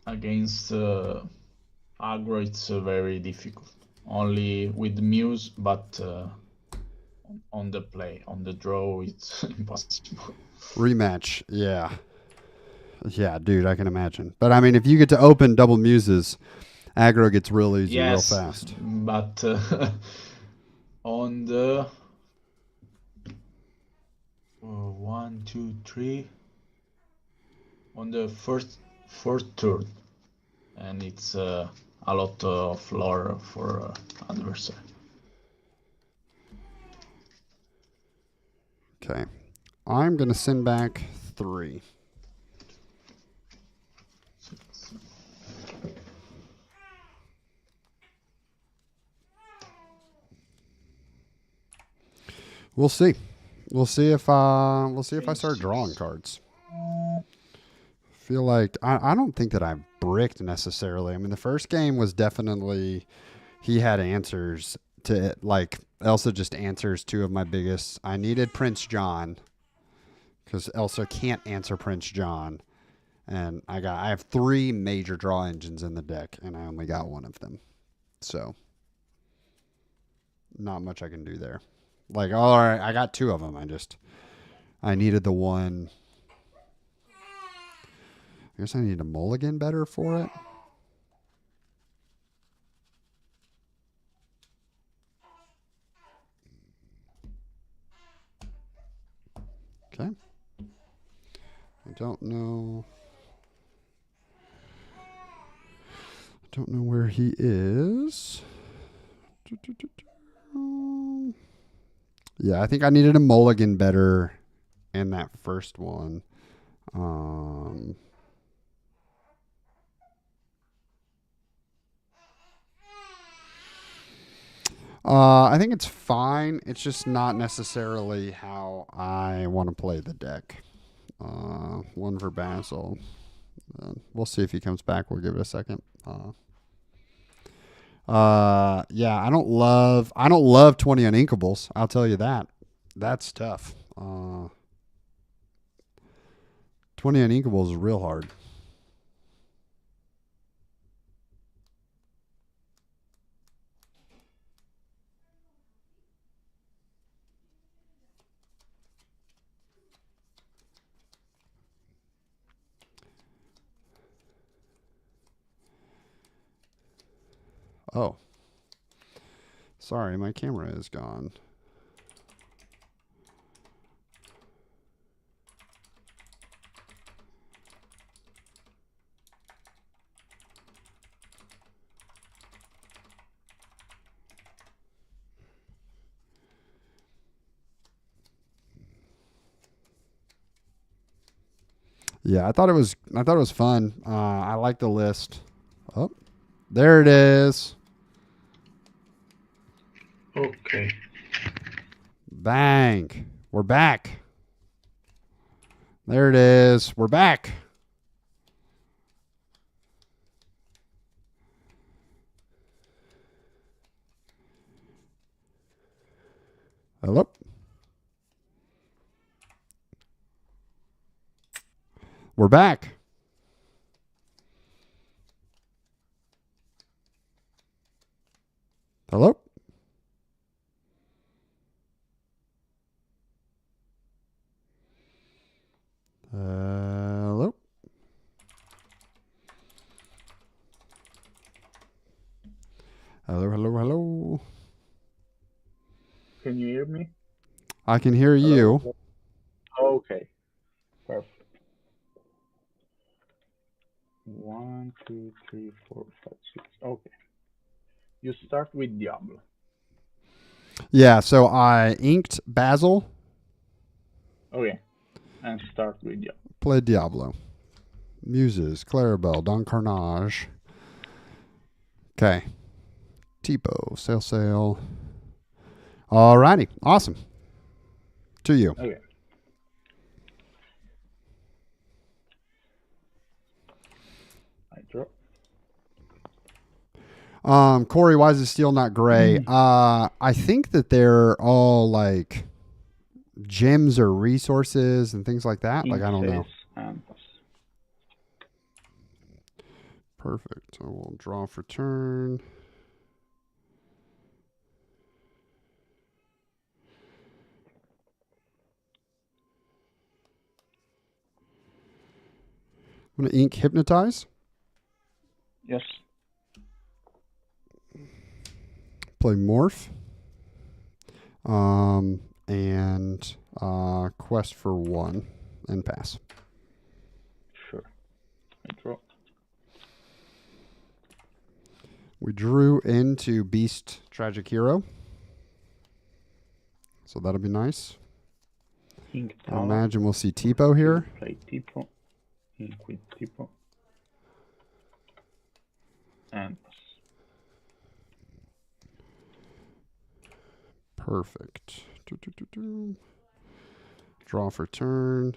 against aggro, it's very difficult. Only with Muse, but on the play, on the draw, it's impossible. Rematch, yeah. Yeah, dude, I can imagine. But I mean, if you get to open double muses, aggro gets real easy, real fast. But on the 1, 2, 3, on the fourth turn, and it's a lot of lore for adversary. Okay. I'm going to send back 3. We'll see. We'll see if I start drawing cards. Feel like I don't think that I've bricked necessarily. I mean, the first game was definitely he had answers to it. Like Elsa just answers 2 of my biggest. I needed Prince John because Elsa can't answer Prince John, and I have 3 major draw engines in the deck, and I only got 1 of them. So not much I can do there. Like, all right, I got 2 of them. I needed the one. I guess I need a mulligan better for it. Okay. I don't know where he is. Yeah, I think I needed a mulligan better in that first one. I think it's fine. It's just not necessarily how I want to play the deck. 1 for Basil. We'll see if he comes back. We'll give it a second. Yeah, I don't love 20 uninkables. I'll tell you that. That's tough. 20 uninkables is real hard. Oh. Sorry, my camera is gone. Yeah, I thought it was fun. I like the list. Oh, there it is. Okay. Bang. We're back. There it is. We're back. Hello. We're back. Hello. Hello. Hello, hello, hello. Can you hear me? I can hear you. Okay. Perfect. 1, 2, 3, 4, 5, 6. Okay. You start with Diablo. Yeah, so I inked Basil, Okay. And start with Diablo. played Diablo. Muses, Clarabelle, Don Carnage. Okay. Tipo, Sail. Alrighty. Awesome. To you. Okay. I draw. Corey, why is the steel not gray? I think that they're all like gems or resources and things like that. Like, I don't know. And pass. Perfect. I will draw for turn. I'm going to ink Hypnotize. Yes. Play Morph. And Quest for 1 and pass. Sure. I draw. We drew into Beast Tragic Hero. So that'll be nice. Ink I Tala. imagine we'll see Tipo here. Play Tipo. Ink with Tipo. And pass. Perfect. Draw for turn.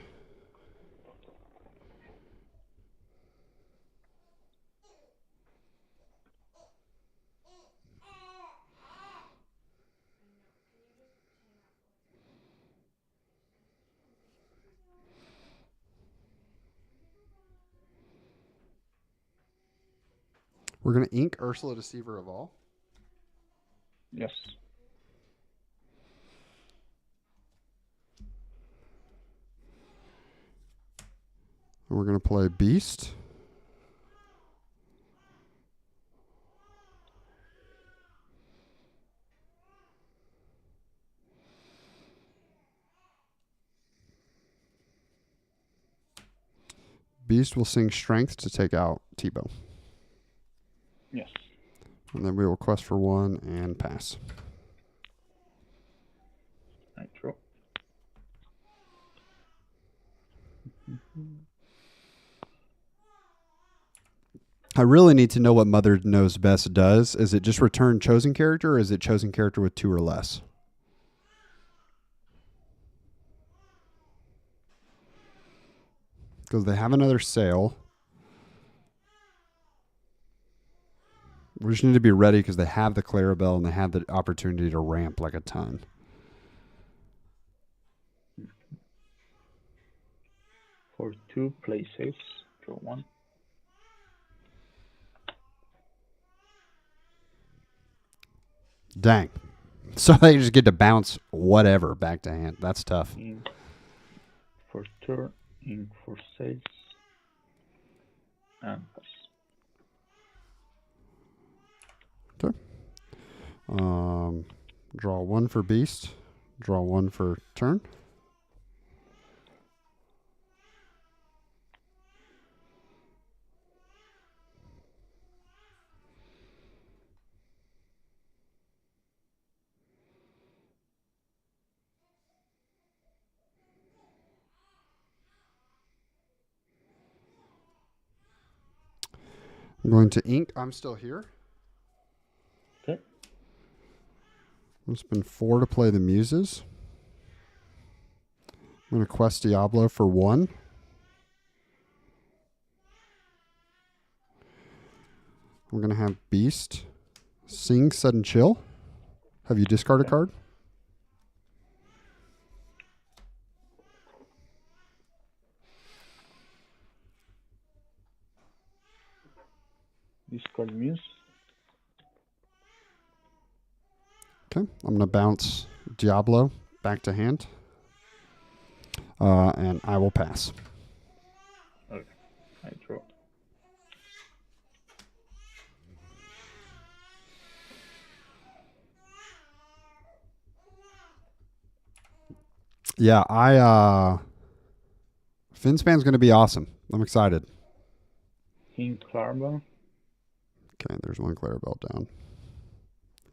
We're going to ink Ursula, Deceiver of All. Yes. And we're going to play Beast. Beast will sing Strength to take out Tipo. Yes. And then we will quest for 1 and pass. I draw. I really need to know what Mother Knows Best does. Is it just return chosen character, or is it chosen character with 2 or less? Because they have another sale. We just need to be ready because they have the Clarabelle and they have the opportunity to ramp like a ton. For 2 places. Draw 1. Dang. So they just get to bounce whatever back to hand. That's tough. Ink for turn. Ink for 6. And pass. Draw 1 for Beast. Draw 1 for turn. I'm going to ink. I'm still here. Okay. I'm going to spend 4 to play the Muses. I'm going to quest Diablo for 1. I'm going to have Beast. Sing Sudden Chill. Have you discarded a card? Discard Muse. Okay. I'm going to bounce Diablo back to hand. And I will pass. Okay. I draw. Yeah, Finspan's going to be awesome. I'm excited. King Clarabelle. Okay, there's 1 Clarabelle down.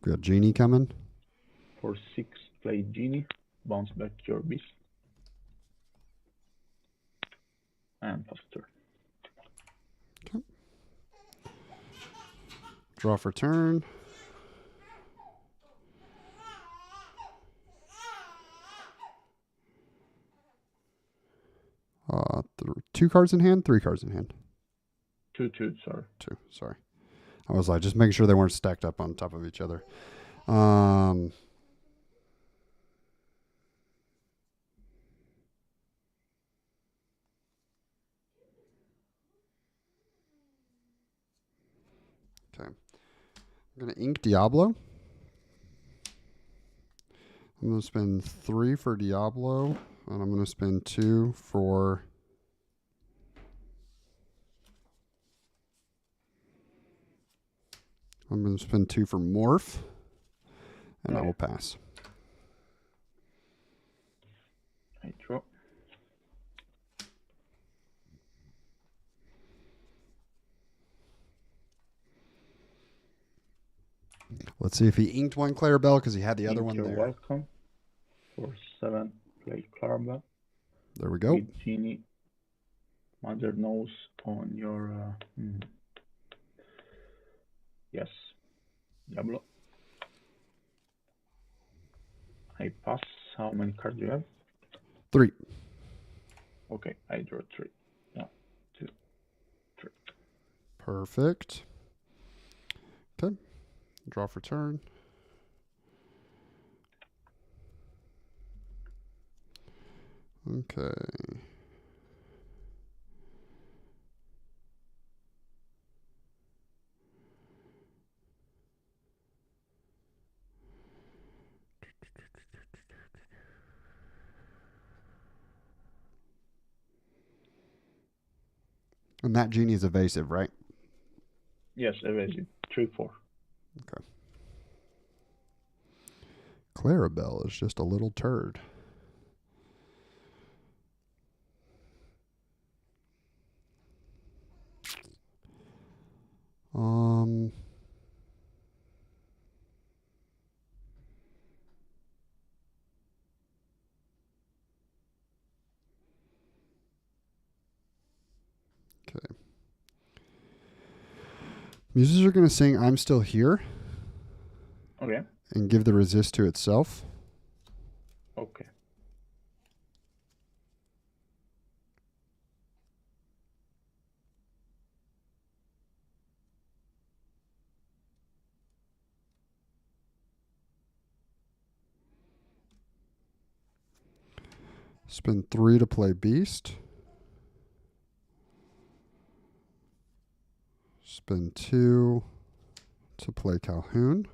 We got Genie coming. For 6, play Genie. Bounce back your Beast. And pass turn. Okay. Draw for turn. Two cards in hand, 3 cards in hand. 2, sorry. 2, sorry. I was like, just making sure they weren't stacked up on top of each other. Okay. I'm going to ink Diablo. I'm going to spend 3 for Diablo, and I'm going to spend 2 for... I'm going to spend 2 for Morph, and I will pass. I draw. Let's see if he inked 1 Clarabelle because he had the other one You're there. welcome. For 7, play Clarabelle. There we go. With Genie. Mother knows on your... Yes. Diablo. I pass. How many cards do you have? 3. Okay, I draw 3. 1, 2, 3. Perfect. Okay. Draw for turn. Okay. And that Genie is evasive, right? Yes, evasive. 3, 4. Okay. Clarabelle is just a little turd. Okay. Muses are going to sing I'm Still Here. Okay. And give the resist to itself. Okay. Spend 3 to play Beast. Spend 2 to play Calhoun.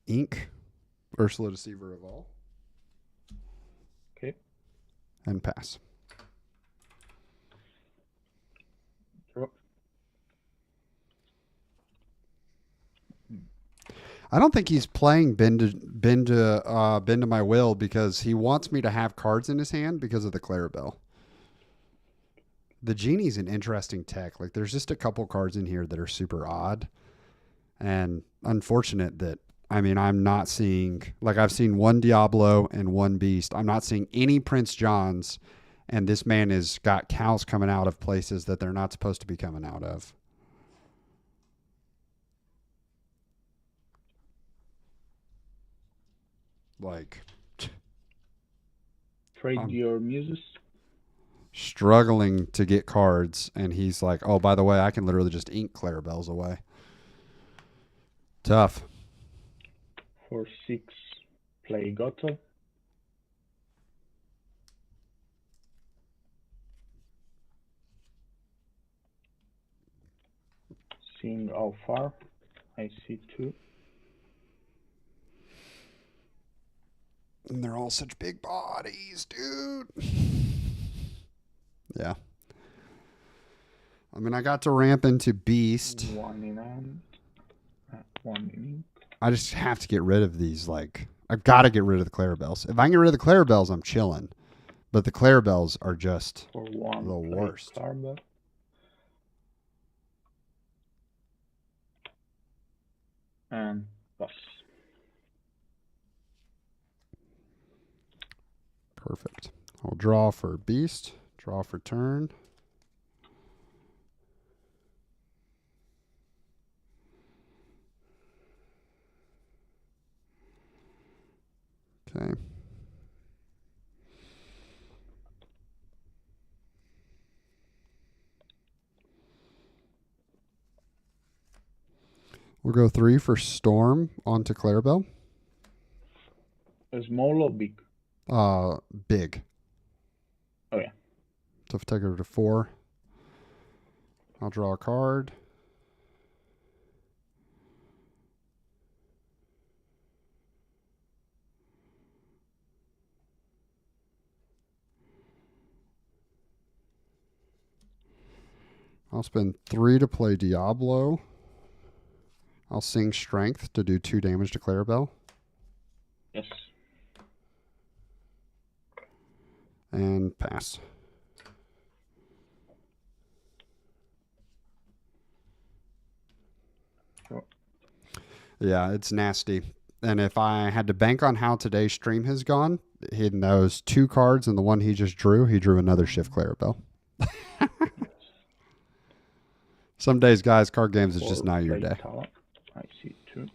Ink Ursula Deceiver of All. Okay. And pass. Draw. I don't think he's playing bend to my will because he wants me to have cards in his hand because of the Clarabelle. The Genie's an interesting tech. Like there's just a couple cards in here that are super odd and unfortunate that I mean, I'm not seeing, like, I've seen one Diablo and one Beast. I'm not seeing any Prince Johns, and this man has got cows coming out of places that they're not supposed to be coming out of. Like, Trade your muses. struggling to get cards, and he's like, oh, by the way, I can literally just ink Clarabelle's away. Tough. For 6, play Goto. Seeing how far. I see 2. And they're all such big bodies, dude. Yeah. I mean, I got to ramp into Beast. 1 in hand. 1 in ink. I just have to get rid of these. Like, I've got to get rid of the Clarabelles. If I can get rid of the Clarabelles, I'm chilling. But the Clarabelles are just For 1, the play worst. Clarabelle. And pass. Perfect. I'll draw for Beast. Draw for turn. Okay. We'll go 3 for Storm onto Clarabelle. Small or big? Big. Oh, yeah. So if I take her to 4, I'll draw a card. I'll spend 3 to play Diablo. I'll sing Strength to do 2 damage to Clarabelle. Yes. And pass. Sure. Yeah, it's nasty. And if I had to bank on how today's stream has gone, in those 2 cards and the one he drew another Shift Clarabelle. Some days, guys, card games is just not your day. Talent. I see 2.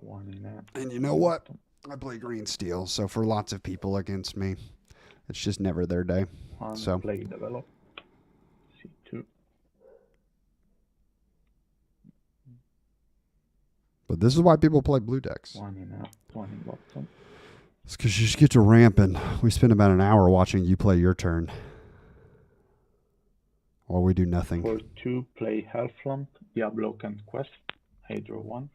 1 in hand. And you know what? I play green steel, so for lots of people against me, it's just never their day. 1, So play develop. See 2. but this is why people play blue decks. 1 in hand. 1 in bottom. It's because you just get to ramp, and we spend about an hour watching you play your turn. While we do nothing. For 2, play Halflamp, Diablo Conquest. I draw 1.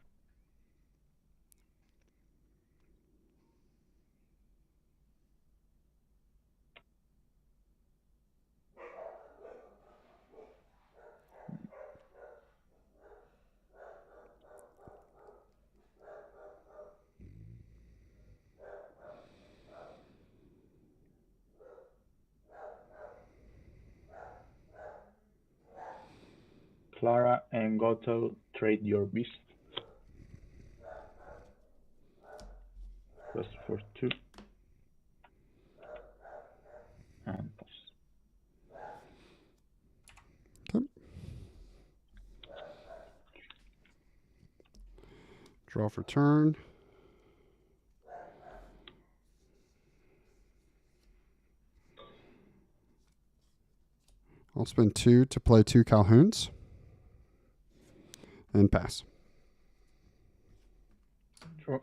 Clara and Goto, trade your beast. Quest for 2. And pass. Okay. Draw for turn. I'll spend 2 to play 2 Calhouns. And pass. Sure.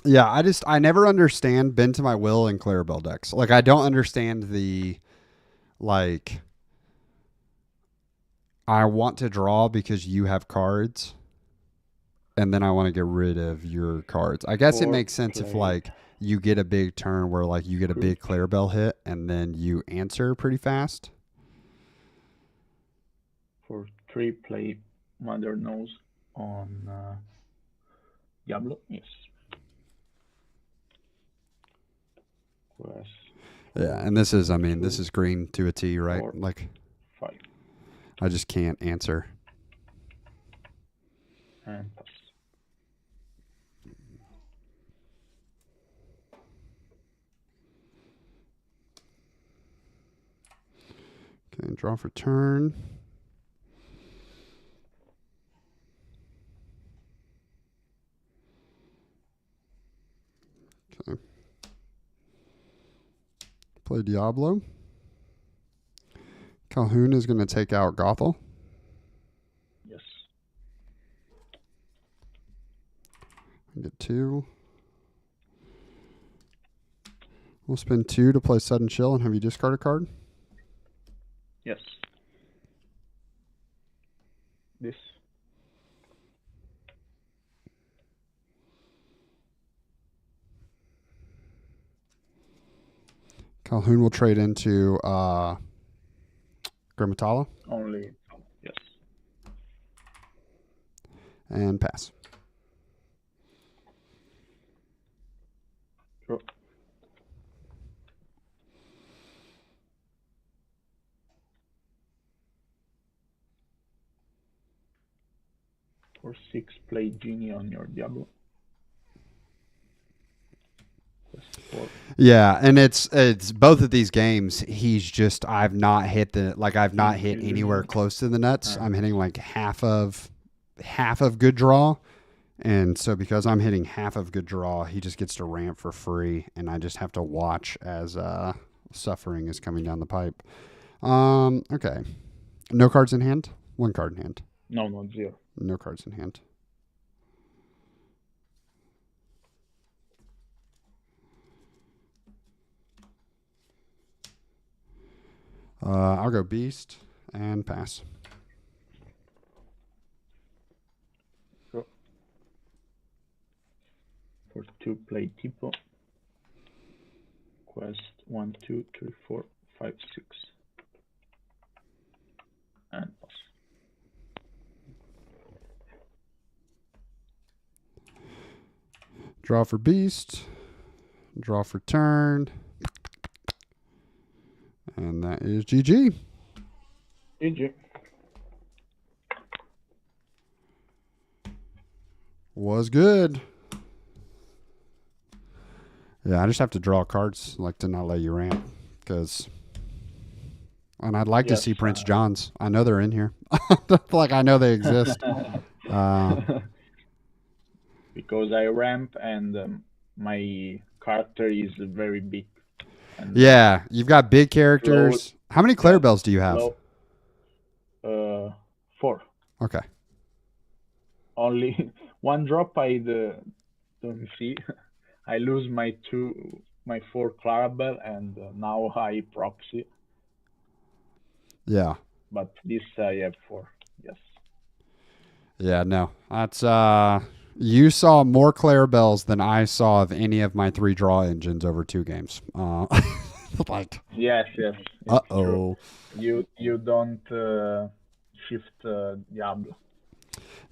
Yeah, I never understand Bend to My Will and Clarabelle decks. Like, I don't understand the, like, I want to draw because you have cards, and then I want to get rid of your cards. I guess it makes sense if, like, you get a big turn where, like, you get a big Clarabelle hit, and then you answer pretty fast. For 3, play Mother Nose on Diablo. Yes. Quest. Yeah, and this is, I mean, this is green to a T, right? 4, Like, 5, I just can't answer. and pass. Okay, draw for turn. Okay. Play Diablo. Calhoun is going to take out Gothel. Yes. Get 2. We'll spend 2 to play Sudden Chill and have you discard a card. Yes. This. Calhoun will trade into Grimmatala Only. Yes. and pass. Draw. For 6, play Genie on your Diablo. Quest 4. Yeah, and it's both of these games. He's just I've not hit anywhere close to the nuts. I'm hitting like half of good draw, and so because I'm hitting half of good draw, he just gets to ramp for free, and I just have to watch as suffering is coming down the pipe. Okay, no cards in hand. 1 card in hand. No, not 0. No cards in hand. I'll go Beast and pass. Draw. For 2, play Tipo. Quest 1, 2, 3, 4, 5, 6. And pass. Draw for Beast. Draw for turn. And that is GG. GG. Was good. Yeah, I just have to draw cards like to not let you ramp because. And I'd like to see Prince Johns. I know they're in here. Like I know they exist. Because I ramp and my character is very big. And Yeah, you've got big characters. How many Clarabells do you have? 4. Okay. Only 1 drop I don't see. I lose my 4 Clarabelle and now I proxy. Yeah. But this I have 4. Yes. Yeah, no. That's you saw more Clarabells than I saw of any of my 3 draw engines over 2 games. Like Yes. uh-oh. True. You don't shift Diablo.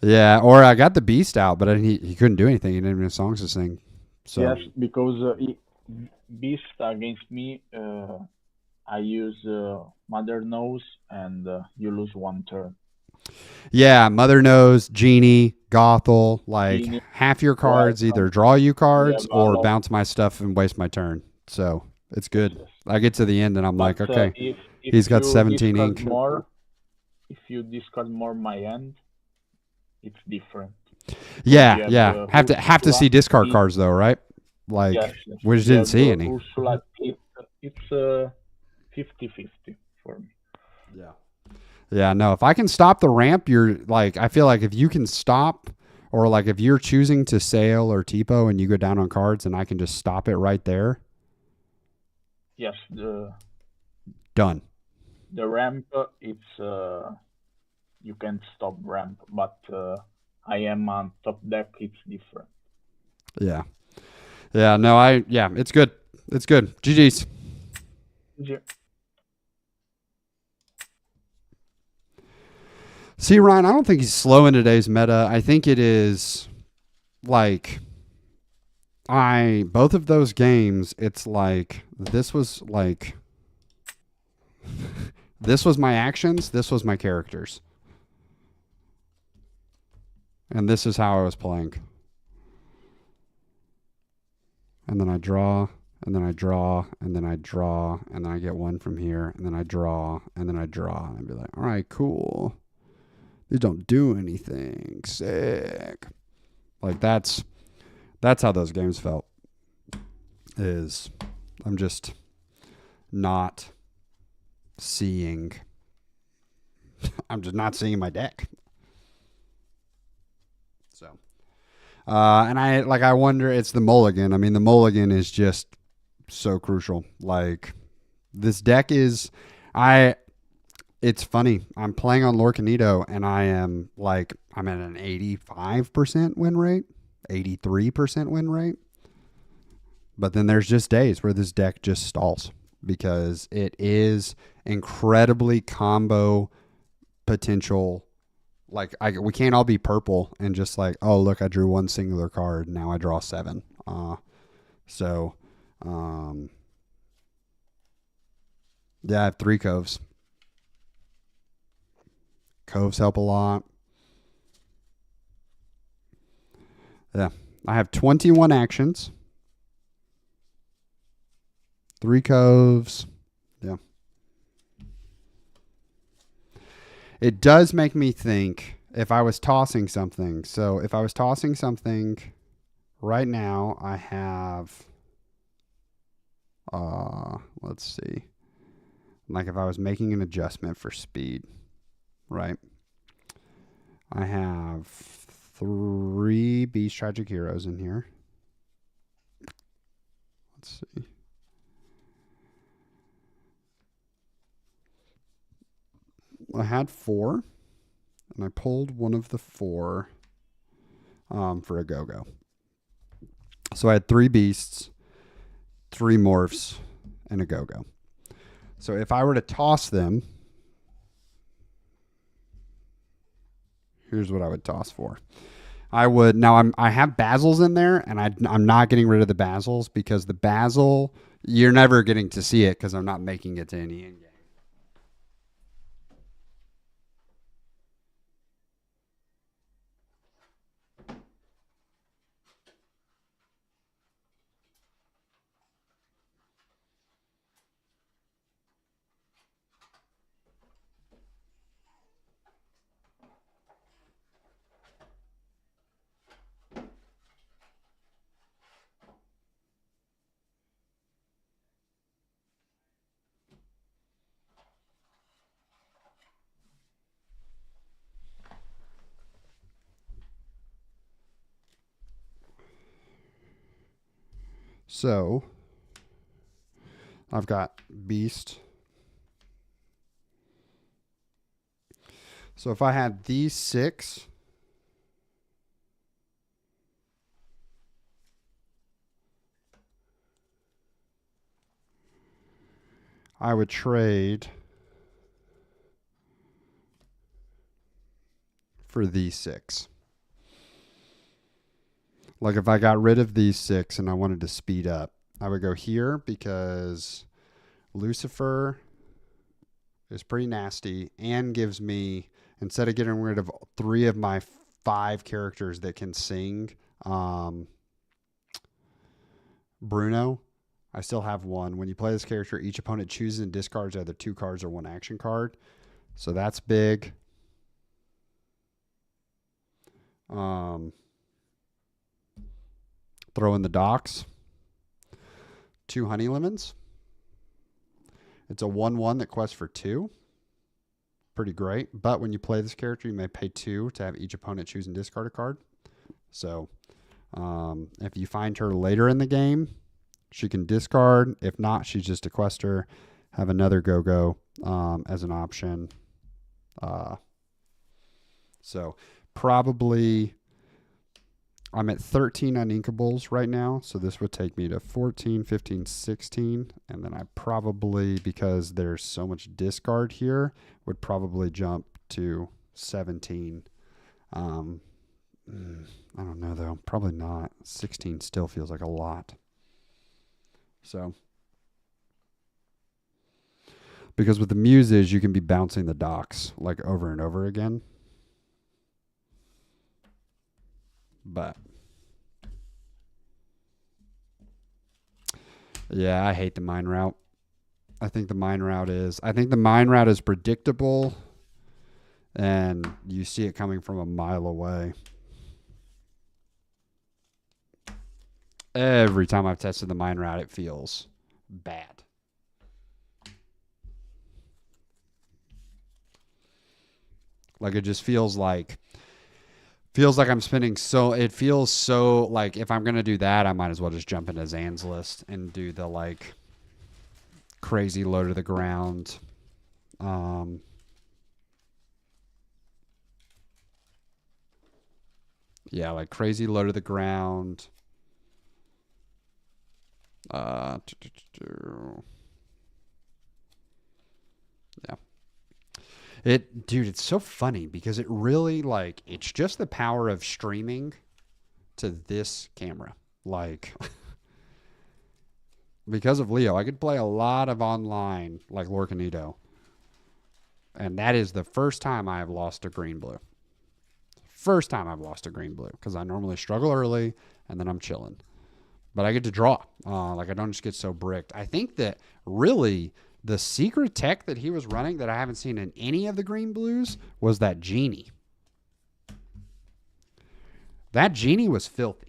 Yeah, or I got the Beast out, but he couldn't do anything. He didn't even have songs to sing. So Yes, because Beast against me, I use Mother Nose and you lose 1 turn. yeah, Mother Nose, Genie, Gothel, like Genie, half your cards either draw you cards Yeah, or Gothel. bounce my stuff and waste my turn. So it's good. Yes. I get to the end and I'm But, like, okay, if he's got you 17 discard ink. More, if you discard more my end, it's different. Yeah, You have, yeah. Have to Ursula, see discard Pete. cards though, right? Like Yes. we just You didn't have, see any. Ursula, it's 50-50 for me. Yeah. Yeah, no. If I can stop the ramp, you're like I feel like if you can stop or like if you're choosing to sail or TPO and you go down on cards and I can just stop it right there. Yes, Done. the ramp, it's you can't stop ramp, but I am on top deck, it's different. Yeah. Yeah, no, it's good. It's good. GG's. Yeah. See, Ryan, I don't think he's slow in today's meta. I think it is like both of those games, it's like this was my actions, this was my characters. And this is how I was playing. And then I draw, and then I draw, and then I draw, and then I get one from here, and then I draw, and then I draw. And I'd be like, all right, cool. These don't do anything. Sick. Like that's how those games felt. I'm just not seeing. I'm just not seeing my deck. So, and I wonder, it's the mulligan. I mean, the mulligan is just so crucial. Like this deck is, it's funny. I'm playing on Lorcanito and I'm at an 85% win rate, 83% win rate. But then there's just days where this deck just stalls because it is incredibly combo potential. Like we can't all be purple and just like, oh, look, I drew one singular card. Now I draw 7. Yeah, I have 3 coves. Coves help a lot. Yeah, I have 21 actions. 3 coves. Yeah. It does make me think if I was tossing something. So if I was tossing something right now, I have, let's see. Like if I was making an adjustment for speed, right? I have 3 Beast Tragic Heroes in here. Let's see. I had 4, and I pulled one of the 4 for a go-go. So I had 3 beasts, 3 morphs, and a go-go. So if I were to toss them, here's what I would toss for. I have Basils in there, and I'm not getting rid of the Basils because the Basil, you're never getting to see it because I'm not making it to any in-game. So I've got Beast. So if I had these 6, I would trade for these 6. Like if I got rid of these 6 and I wanted to speed up, I would go here because Lucifer is pretty nasty and gives me, instead of getting rid of 3 of my 5 characters that can sing Bruno, I still have 1. When you play this character, each opponent chooses and discards either 2 cards or 1 action card. So that's big. Throw in the docks. 2 honey lemons. It's a 1/1 that quests for 2. Pretty great. But when you play this character, you may pay 2 to have each opponent choose and discard a card. So if you find her later in the game, she can discard. If not, she's just a quester. Have another go-go as an option. So probably I'm at 13 uninkables right now. So this would take me to 14, 15, 16. And then I probably, because there's so much discard here, would probably jump to 17 I don't know though. Probably not. 16 still feels like a lot. So, because with the muses, you can be bouncing the docks like over and over again. But yeah, I hate the mine route. I think the mine route is predictable, and you see it coming from a mile away. Every time I've tested the mine route, it feels bad. Like it just feels like I'm spending so. It feels so like if I'm gonna do that, I might as well just jump into Zan's list and do the like crazy low to the ground. Yeah, like crazy low to the ground. Yeah. Dude, it's so funny because it really like it's just the power of streaming to this camera. Like because of Leo, I could play a lot of online like Lorcanito. And that is the first time I have lost a green blue. First time I've lost a green blue because I normally struggle early and then I'm chilling. But I get to draw. Like I don't just get so bricked. I think that really the secret tech that he was running that I haven't seen in any of the green blues was that genie. That genie was filthy.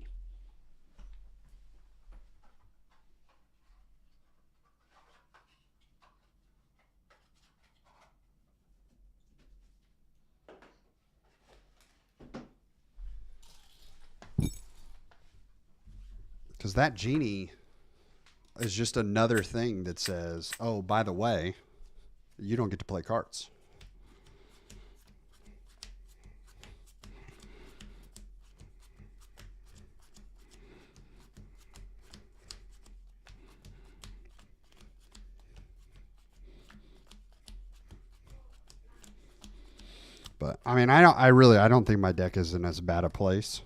Because that genie is just another thing that says, oh, by the way, you don't get to play cards. But I mean, I don't think my deck is in as bad a place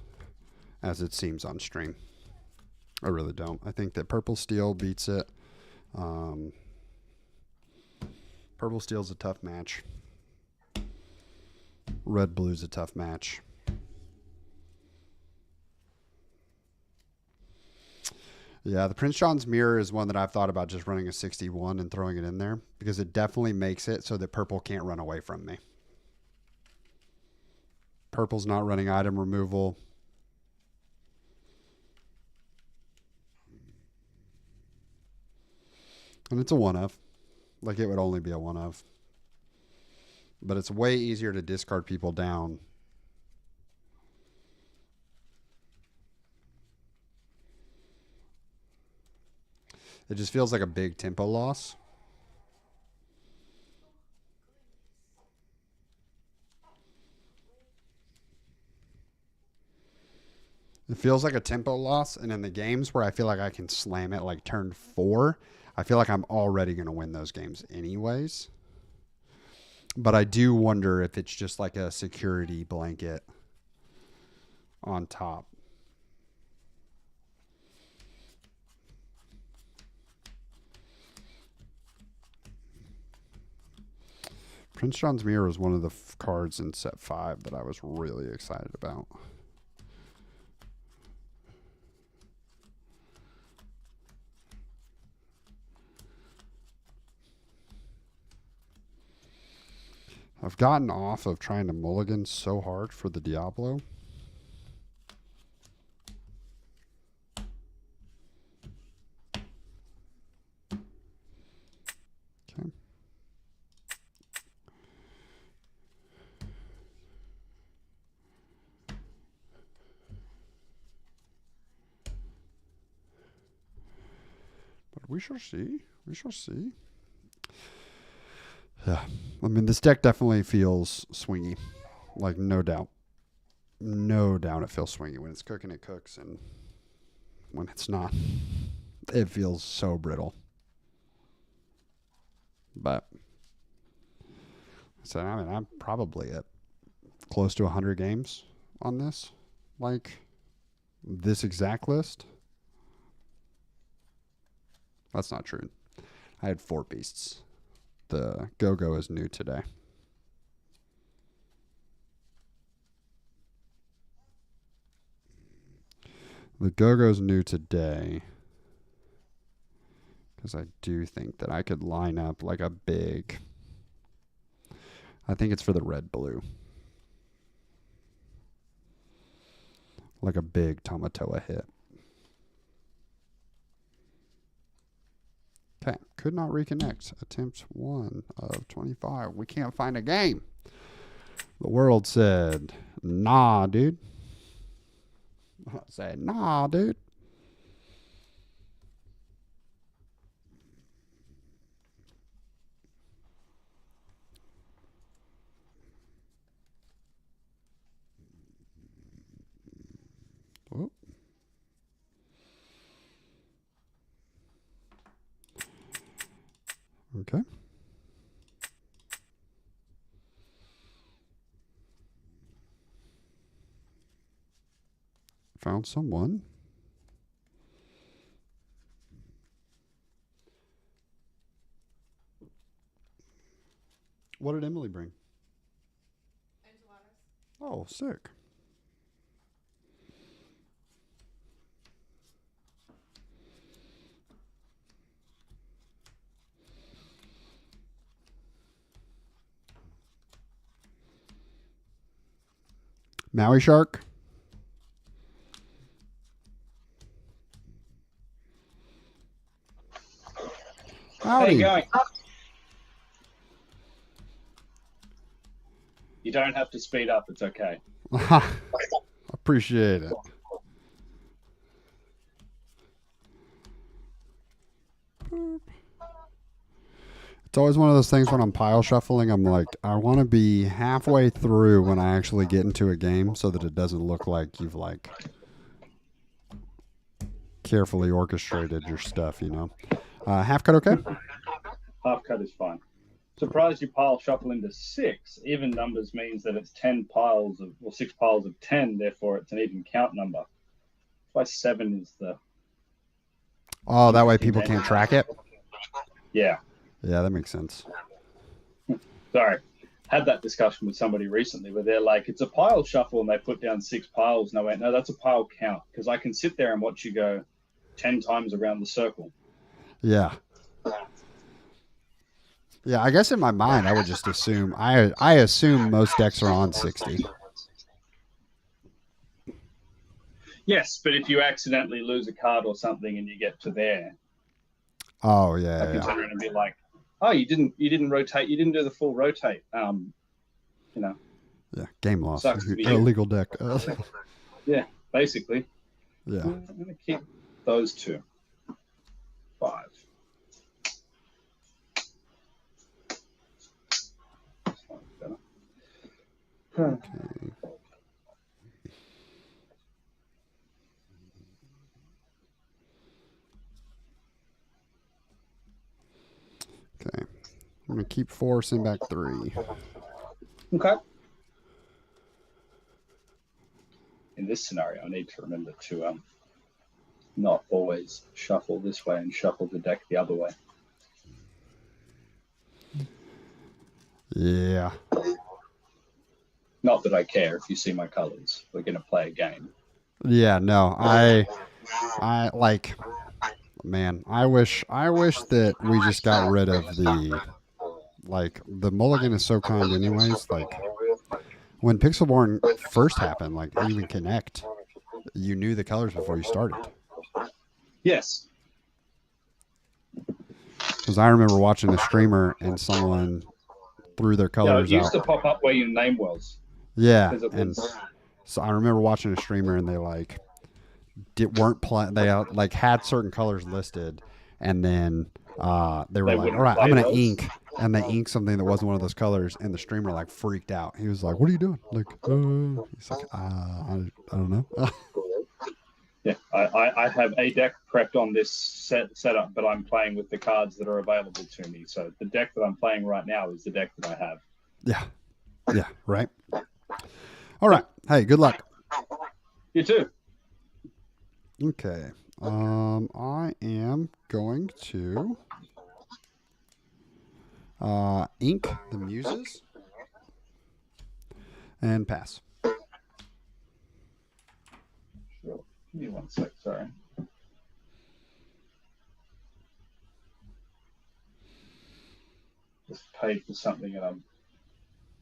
as it seems on stream. I really don't. I think that Purple Steel beats it. Purple Steel's a tough match. Red Blue's a tough match. Yeah, the Prince John's Mirror is one that I've thought about just running a 61 and throwing it in there because it definitely makes it so that purple can't run away from me. Purple's not running item removal. And it's a one of. Like it would only be a one of. But it's way easier to discard people down. It just feels like a big tempo loss. It feels like a tempo loss, and in the games where I feel like I can slam it like turn 4, I feel like I'm already going to win those games anyways. But I do wonder if it's just like a security blanket on top. Prince John's Mirror was one of the cards in set 5 that I was really excited about. I've gotten off of trying to mulligan so hard for the Diablo. Okay. But we shall see. We shall see. Yeah. I mean, this deck definitely feels swingy. Like, no doubt. No doubt it feels swingy. When it's cooking, it cooks. And when it's not, it feels so brittle. But, so, I mean, I'm probably at close to 100 games on this. like this exact list. That's not true. I had 4 beasts. The Go-Go is new today. The Go-Go's new today because I do think that I could line up like a big... I think it's for the red-blue. Like a big Tamatoa hit. Okay, could not reconnect. Attempt 1 of 25. We can't find a game. The world said, nah, dude. I said, nah, dude. Whoop. Okay. Found someone. What did Emily bring? Enchiladas. Oh, sick. Maui Shark. How Howdy. you going? You don't have to speed up. It's okay. Appreciate it. It's always one of those things when I'm pile shuffling, I'm like, I want to be halfway through when I actually get into a game so that it doesn't look like you've like carefully orchestrated your stuff, you know. Half cut okay? Half cut is fine. Surprised you pile shuffle into 6. Even numbers means that it's 10 piles of, or 6 piles of 10. Therefore, it's an even count number. That's why 7 is the. Oh, that way people can't track it? Yeah. Yeah, that makes sense. Sorry. Had that discussion with somebody recently where they're like, it's a pile shuffle, and they put down 6 piles. And I went, no, that's a pile count, because I can sit there and watch you go 10 times around the circle. Yeah. Yeah, I guess in my mind I would just assume I assume most decks are on 60. Yes, but if you accidentally lose a card or something and you get to there, Oh yeah, I can turn around and be like, "Oh, you didn't rotate. You didn't do the full rotate." You know. Yeah, game loss. Sucks to be you. Illegal deck. Yeah, basically. Yeah. I'm gonna keep those 2. 5. Okay. Okay. I'm going to keep 4, send back 3. Okay. In this scenario, I need to remember to not always shuffle this way and shuffle the deck the other way. Yeah. Not that I care if you see my colors. We're going to play a game. Yeah, no. I like, man, I wish that we just got rid of the mulligan is so kind anyways. Like when Pixelborn first happened, like even Connect, you knew the colors before you started. Yes. Because I remember watching a streamer and someone threw their colors it used out. to pop up where your name was. Yeah, Because it and was. so I remember watching a streamer and they like weren't playing. They like had certain colors listed, and then they were They like, wouldn't "All right, play I'm gonna those? ink," and they inked something that wasn't one of those colors, and the streamer like freaked out. He was like, "What are you doing?" Like, he's like, I don't know." Yeah, I have a deck prepped on this setup, but I'm playing with the cards that are available to me. So the deck that I'm playing right now is the deck that I have. Yeah, right. All right. Hey, good luck. You too. Okay. I am going to ink the muses and pass. Sure. Give me 1 sec, sorry. Just paid for something and I'm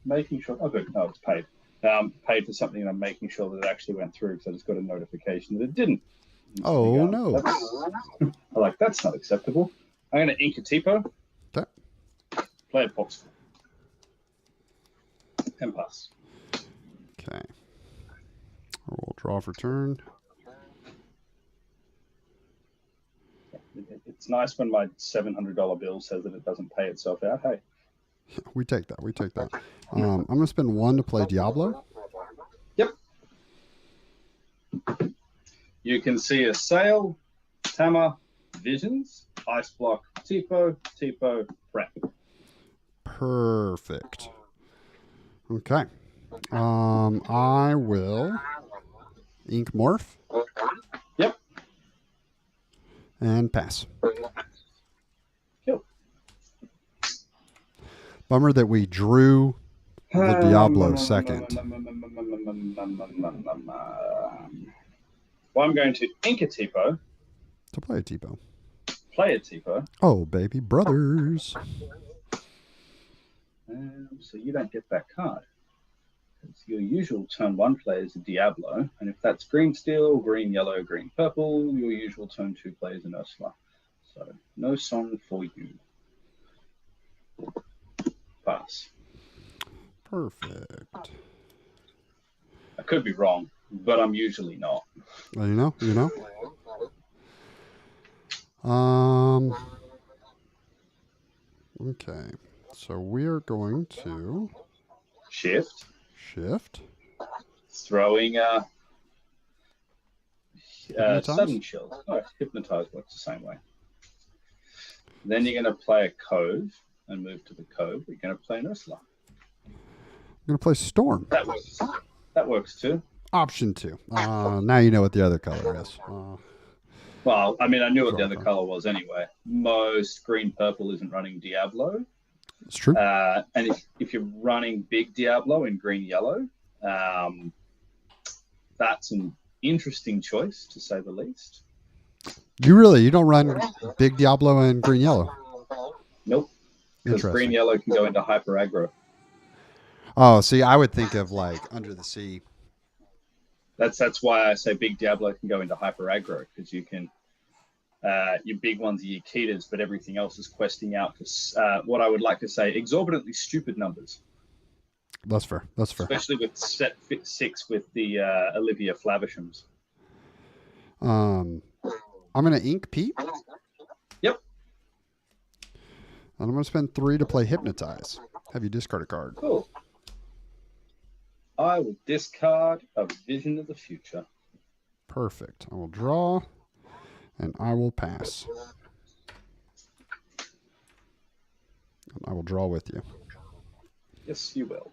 making sure. Oh, good. No, it's paid. Paid for something and I'm making sure that it actually went through because I just got a notification that it didn't. Oh, no. I'm like, that's not acceptable. I'm going to ink a Tipo. Okay. Play a Popsicle. And pass. Okay. We'll draw for turn. It's nice when my $700 bill says that it doesn't pay itself out. Hey. We take that. We take that. I'm going to spend 1 to play Diablo. Yep. You can see a Sail, Tama, Visions, Ice Block, Tipo, Prep. Perfect. Okay. I will ink Morph. Yep. And pass. Cool. Bummer that we drew the Diablo second. Well, I'm going to ink a Tipo, To play a Tipo. play a Tipo. Oh, baby brothers. So you don't get that card. It's your usual turn 1 play is a Diablo, and if that's green steel, green yellow, green purple, your usual turn 2 play is an Ursula. So no song for you. Pass. Perfect. I could be wrong, but I'm usually not. Well, you know. Okay. So we are going to Shift. Throwing sudden chill. Oh, hypnotize works the same way. Then you're going to play a Cove and move to the Cove. You're going to play an Ursula. I'm going to play Storm. That works too. Option 2. Now you know what the other color is. Well, I mean, I knew what the other color was anyway. Most green-purple isn't running Diablo. It's true. And if you're running big Diablo in green-yellow, that's an interesting choice, to say the least. You don't run big Diablo and green-yellow? Nope. Because green-yellow can go into hyper-aggro. Oh, see, I would think of like Under the Sea. That's why I say big Diablo can go into hyper aggro, because you can your big ones are your Ketas, but everything else is questing out to what I would like to say exorbitantly stupid numbers. That's fair. Especially with set 6 with the Olivia Flavishams. I'm gonna ink Pete. Yep. And I'm gonna spend 3 to play Hypnotize. Have you discard a card? Cool. I will discard a Vision of the Future. Perfect. I will draw, and I will pass. And I will draw with you. Yes, you will.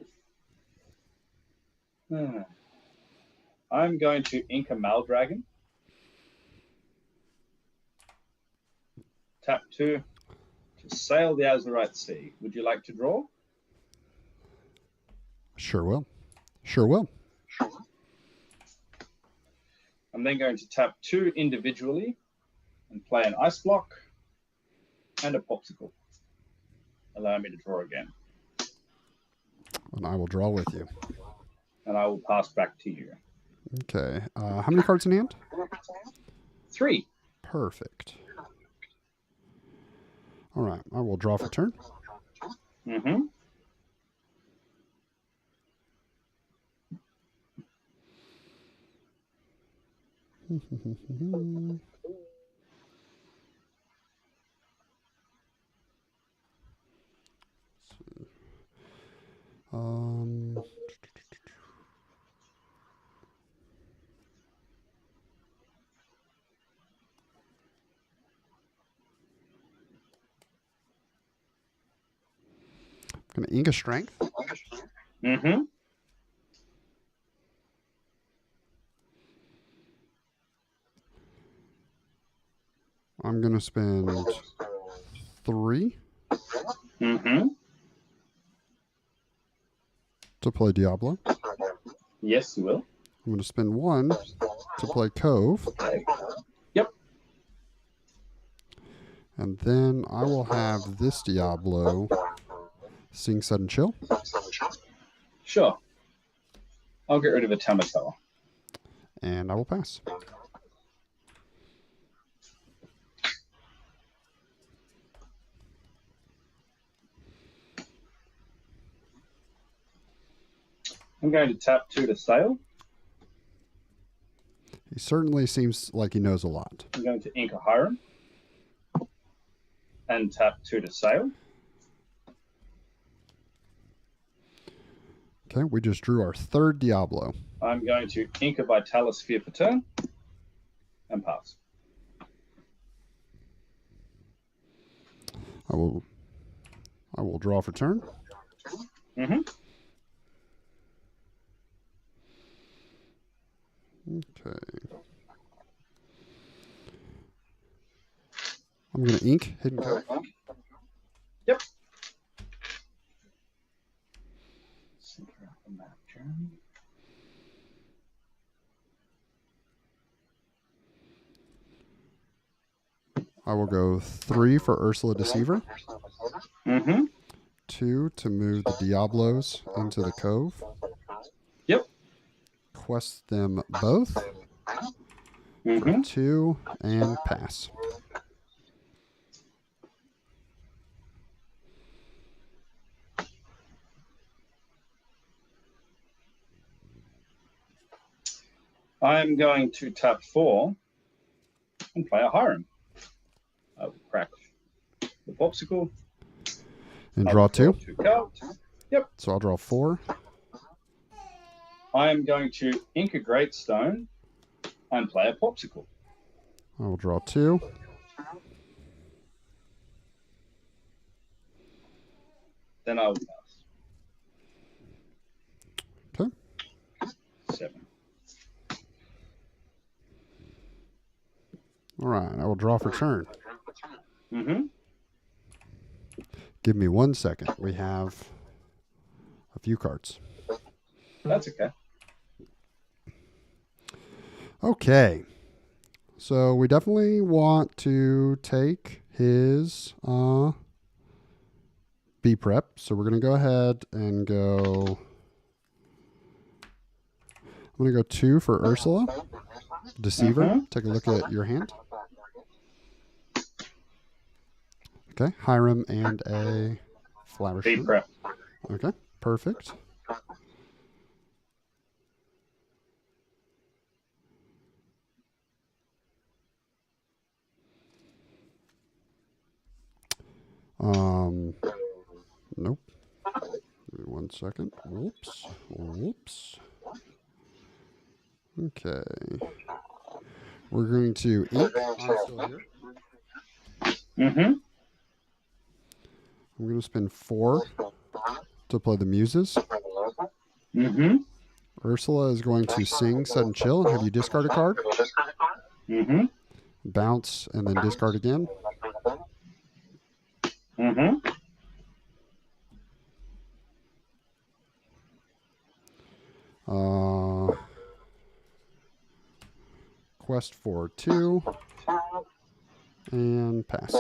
I'm going to ink a Maldragon. Tap 2 to sail the Azurite Sea. Would you like to draw? Sure will. I'm then going to tap 2 individually and play an Ice Block and a Popsicle. Allow me to draw again. And I will draw with you. And I will pass back to you. Okay. How many cards in hand? 3. Perfect. All right. I will draw for turn. Mm-hmm. Gonna ink a Strength. Mm-hmm. I'm going to spend 3 Mm-hmm. to play Diablo. Yes, you will. I'm going to spend 1 to play Cove. Yep. And then I will have this Diablo Sing Sudden Chill. Sure. I'll get rid of a Tamatoa. And I will pass. I'm going to tap 2 to sail. He certainly seems like he knows a lot. I'm going to ink a Hiram. And tap 2 to sail. Okay, we just drew our 3rd Diablo. I'm going to ink a Vitalosphere for turn. And pass. I will draw for turn. Mm-hmm. Okay. I'm going to ink Hidden Cove. Yep. Center up the map, Jeremy. I will go 3 for Ursula Deceiver. Mm-hmm. 2 to move the Diablos into the Cove. Yep. Quest them both. Mm-hmm. 2 and pass. I'm going to tap 4 and play a Hiram. I will crack the popsicle. And I'll draw 2. 2 cards. Yep. So I'll draw 4. I am going to ink a Greatstone and play a popsicle. I will draw 2. Then I will pass. Okay. 7. All right. I will draw for turn. Mm-hmm. Give me 1 second. We have a few cards. That's okay. Okay. So we definitely want to take his B prep. So we're going to go ahead and go. I'm going to go 2 for Ursula Deceiver. Mhm. Take a look at your hand. Okay. Hiram and a Flower B Shroom. prep. Okay. Perfect. Nope. Give me 1 second. Whoops. Whoops. Okay. We're going to ink. I'm still here. Mm-hmm. I'm going to spend 4 to play the Muses. Mm-hmm. Ursula is going to sing Sudden Chill. Have you discard a card? Mm-hmm. Bounce and then discard again. Mm-hmm. Quest for 2 and pass.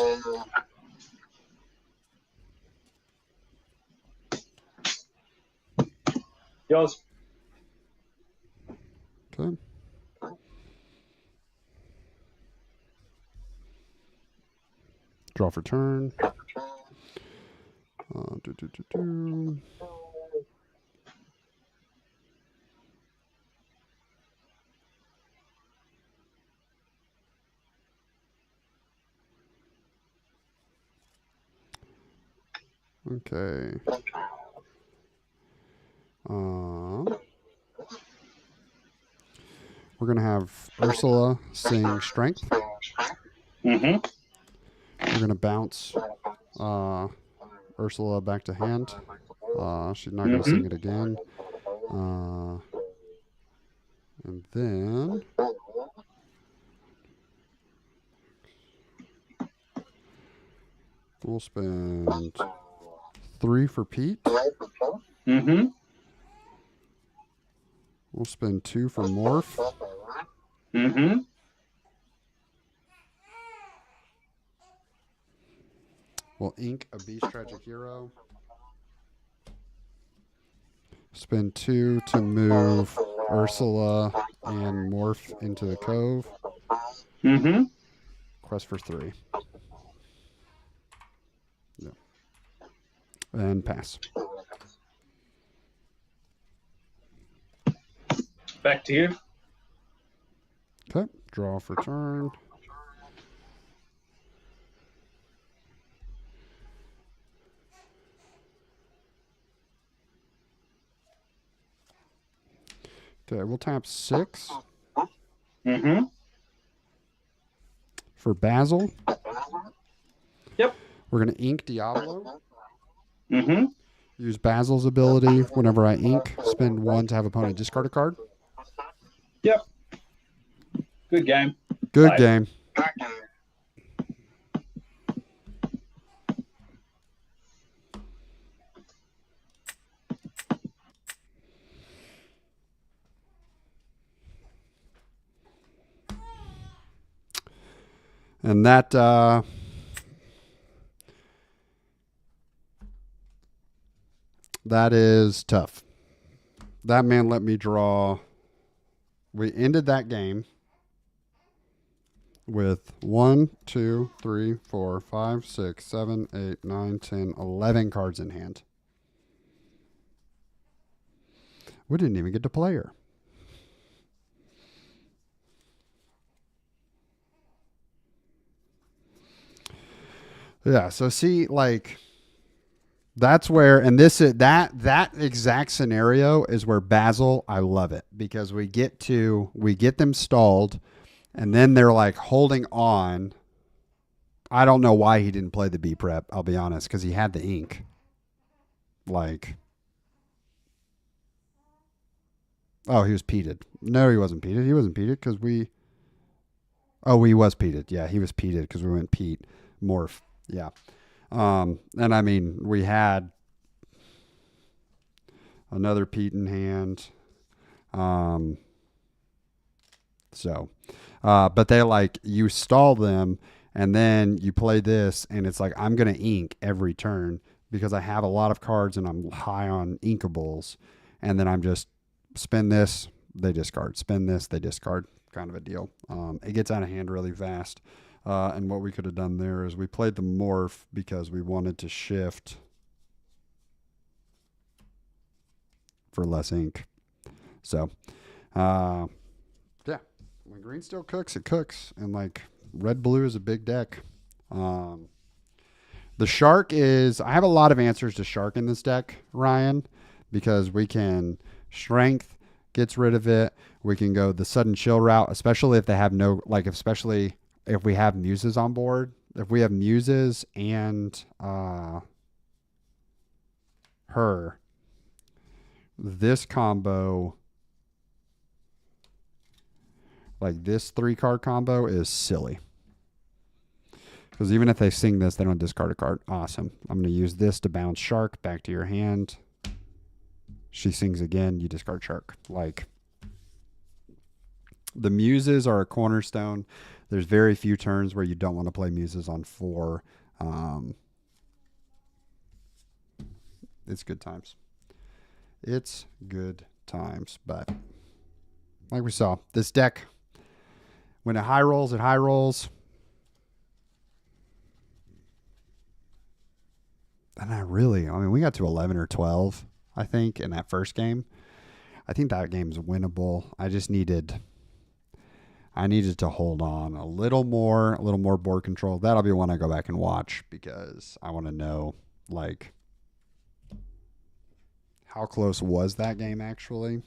Yours. Okay. Draw for turn. Do, do, do, do. Okay. We're going to have Ursula sing Strength. Mm-hmm. We're going to bounce Ursula back to hand. She's not going to sing it again. And then We'll spend 3 for Pete. Mm-hmm. We'll spend 2 for Morph. Mm-hmm. We'll ink a Beast Tragic Hero. Spend 2 to move Ursula and Morph into the Cove. Mm-hmm. Quest for 3. Yeah. And pass. Back to you. Okay. Draw for turn. Okay, we'll tap 6 Mm-hmm. for Basil. Yep. We're going to ink Diablo. Mm-hmm. Use Basil's ability whenever I ink. Spend 1 to have opponent discard a card. Yep. Good game. Good Bye. game. And that that is tough. That man let me draw. We ended that game with 1, 2, 3, 4, 5, 6, 7, 8, 9, 10, 11 cards in hand. We didn't even get to play her. Yeah, so see, like, that's where, and this is that exact scenario is where Basil, I love it because we get them stalled, and then they're like holding on. I don't know why he didn't play the B prep. I'll be honest, because he had the ink. Like, oh, he was peated. No, he wasn't peated. He wasn't peated because we. Oh, he was peated. Yeah, he was peated because we went Pete Morph. Yeah. And I mean, we had another Pete in hand. But they like, you stall them and then you play this and it's like, I'm going to ink every turn because I have a lot of cards and I'm high on inkables. And then I'm just spend this, they discard, spend this, they discard, kind of a deal. It gets out of hand really fast. And what we could have done there is we played the Morph because we wanted to shift for less ink. So, yeah, when green still cooks, it cooks. And like red-blue is a big deck. The Shark is, I have a lot of answers to Shark in this deck, Ryan, because we can Strength gets rid of it. We can go the Sudden Chill route, especially if they have no, like, especially if we have Muses on board. If we have Muses and her, this combo, like this 3-card combo is silly. Because even if they sing this, they don't discard a card. Awesome. I'm going to use this to bounce Shark back to your hand. She sings again, you discard Shark. Like, the Muses are a cornerstone. There's very few turns where you don't want to play Muses on 4. It's good times. It's good times. But like we saw, this deck, when it high rolls, it high rolls. And I mean, we got to 11 or 12, I think, in that first game. I think that game's winnable. I needed to hold on a little more board control. That'll be one I go back and watch because I want to know, like, how close was that game actually?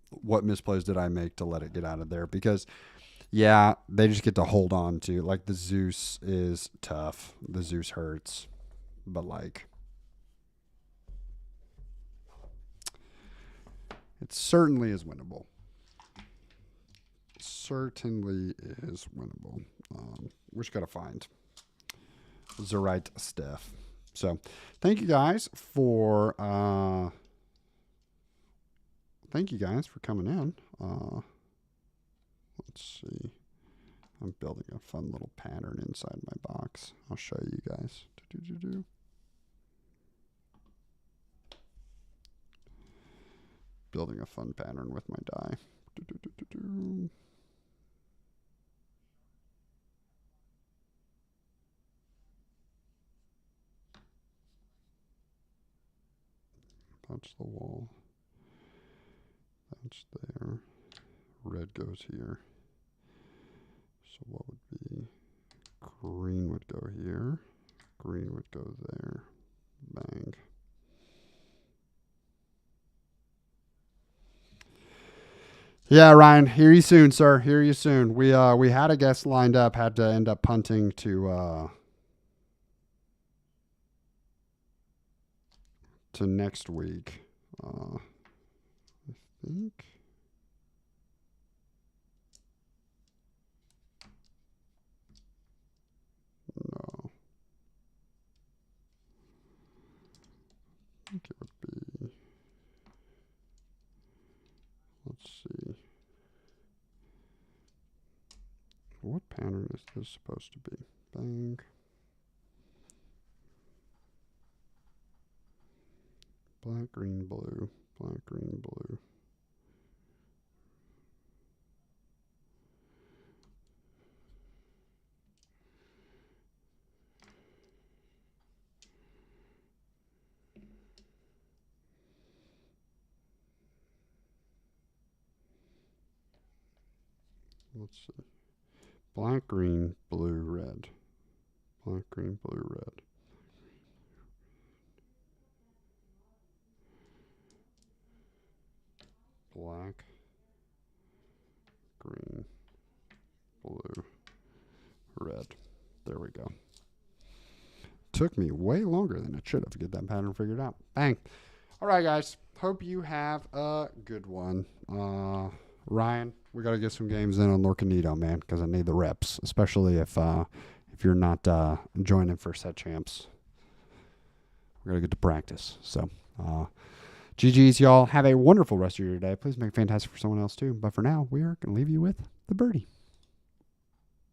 What misplays did I make to let it get out of there? Because, yeah, they just get to hold on to, like, the Zeus is tough. The Zeus hurts. But, like, it certainly is winnable. certainly is winnable. We just got to find the right stuff. So thank you guys for coming in. Let's see. I'm building a fun little pattern inside my box. I'll show you guys. Building a fun pattern with my die. That's the wall. That's there. Red goes here. So what would be? Green would go here. Green would go there. Bang. Yeah, Ryan, hear you soon, sir. Hear you soon. We had a guest lined up, had to end up punting to next week. I think. No. I think it would be. Let's see. What pattern is this supposed to be? Bang. Black, green, blue. Black, green, blue. Let's see. Black, green, blue, red. Black, green, blue, red. Black, green, blue, red. There we go. Took me way longer than it should have to get that pattern figured out. Bang. All right, guys. Hope you have a good one. Ryan, we got to get some games in on Lorcanito, man, because I need the reps, especially if you're not joining for set champs. We're going to get to practice. So, GG's, y'all. Have a wonderful rest of your day. Please make it fantastic for someone else, too. But for now, we are going to leave you with the birdie.